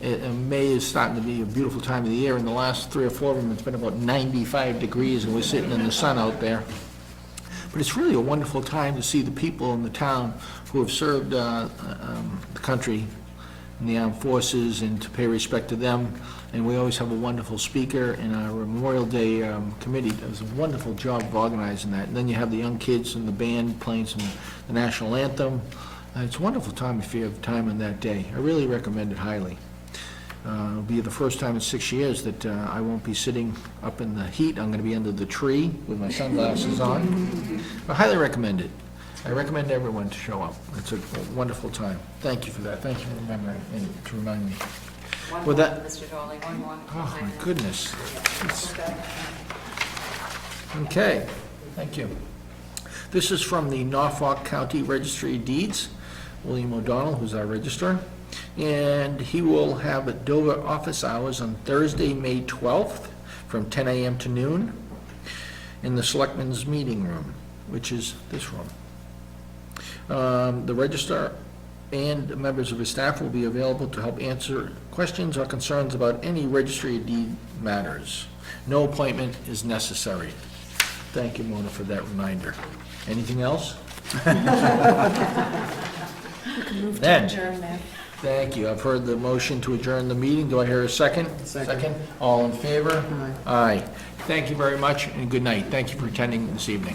May is starting to be a beautiful time of the year. In the last 3 or 4 of them, it's been about 95 degrees, and we're sitting in the sun out there. But it's really a wonderful time to see the people in the town who have served the country in the armed forces and to pay respect to them. And we always have a wonderful speaker, and our Memorial Day committee does a wonderful job of organizing that. And then you have the young kids and the band playing the national anthem. It's a wonderful time if you have time on that day. I really recommend it highly. It'll be the first time in 6 years that I won't be sitting up in the heat. I'm going to be under the tree with my sunglasses on. I highly recommend it. I recommend everyone to show up. It's a wonderful time. Thank you for that. Thank you for remembering and to remind me. With that, Mr. Dolly, one more. oh my goodness. Okay, thank you. This is from the Norfolk County Registry of Deeds, William O'Donnell, who's our registrar. And he will have at Dover office hours on Thursday, May 12th, from 10 a.m. to noon, in the Selectmen's Meeting Room, which is this room. The registrar and members of his staff will be available to help answer questions or concerns about any registry of deed matters. No appointment is necessary. Thank you, Mona, for that reminder. Anything else? Then, thank you. I've heard the motion to adjourn the meeting. Do I hear a second? Second. All in favor? Aye. Thank you very much, and good night. Thank you for attending this evening.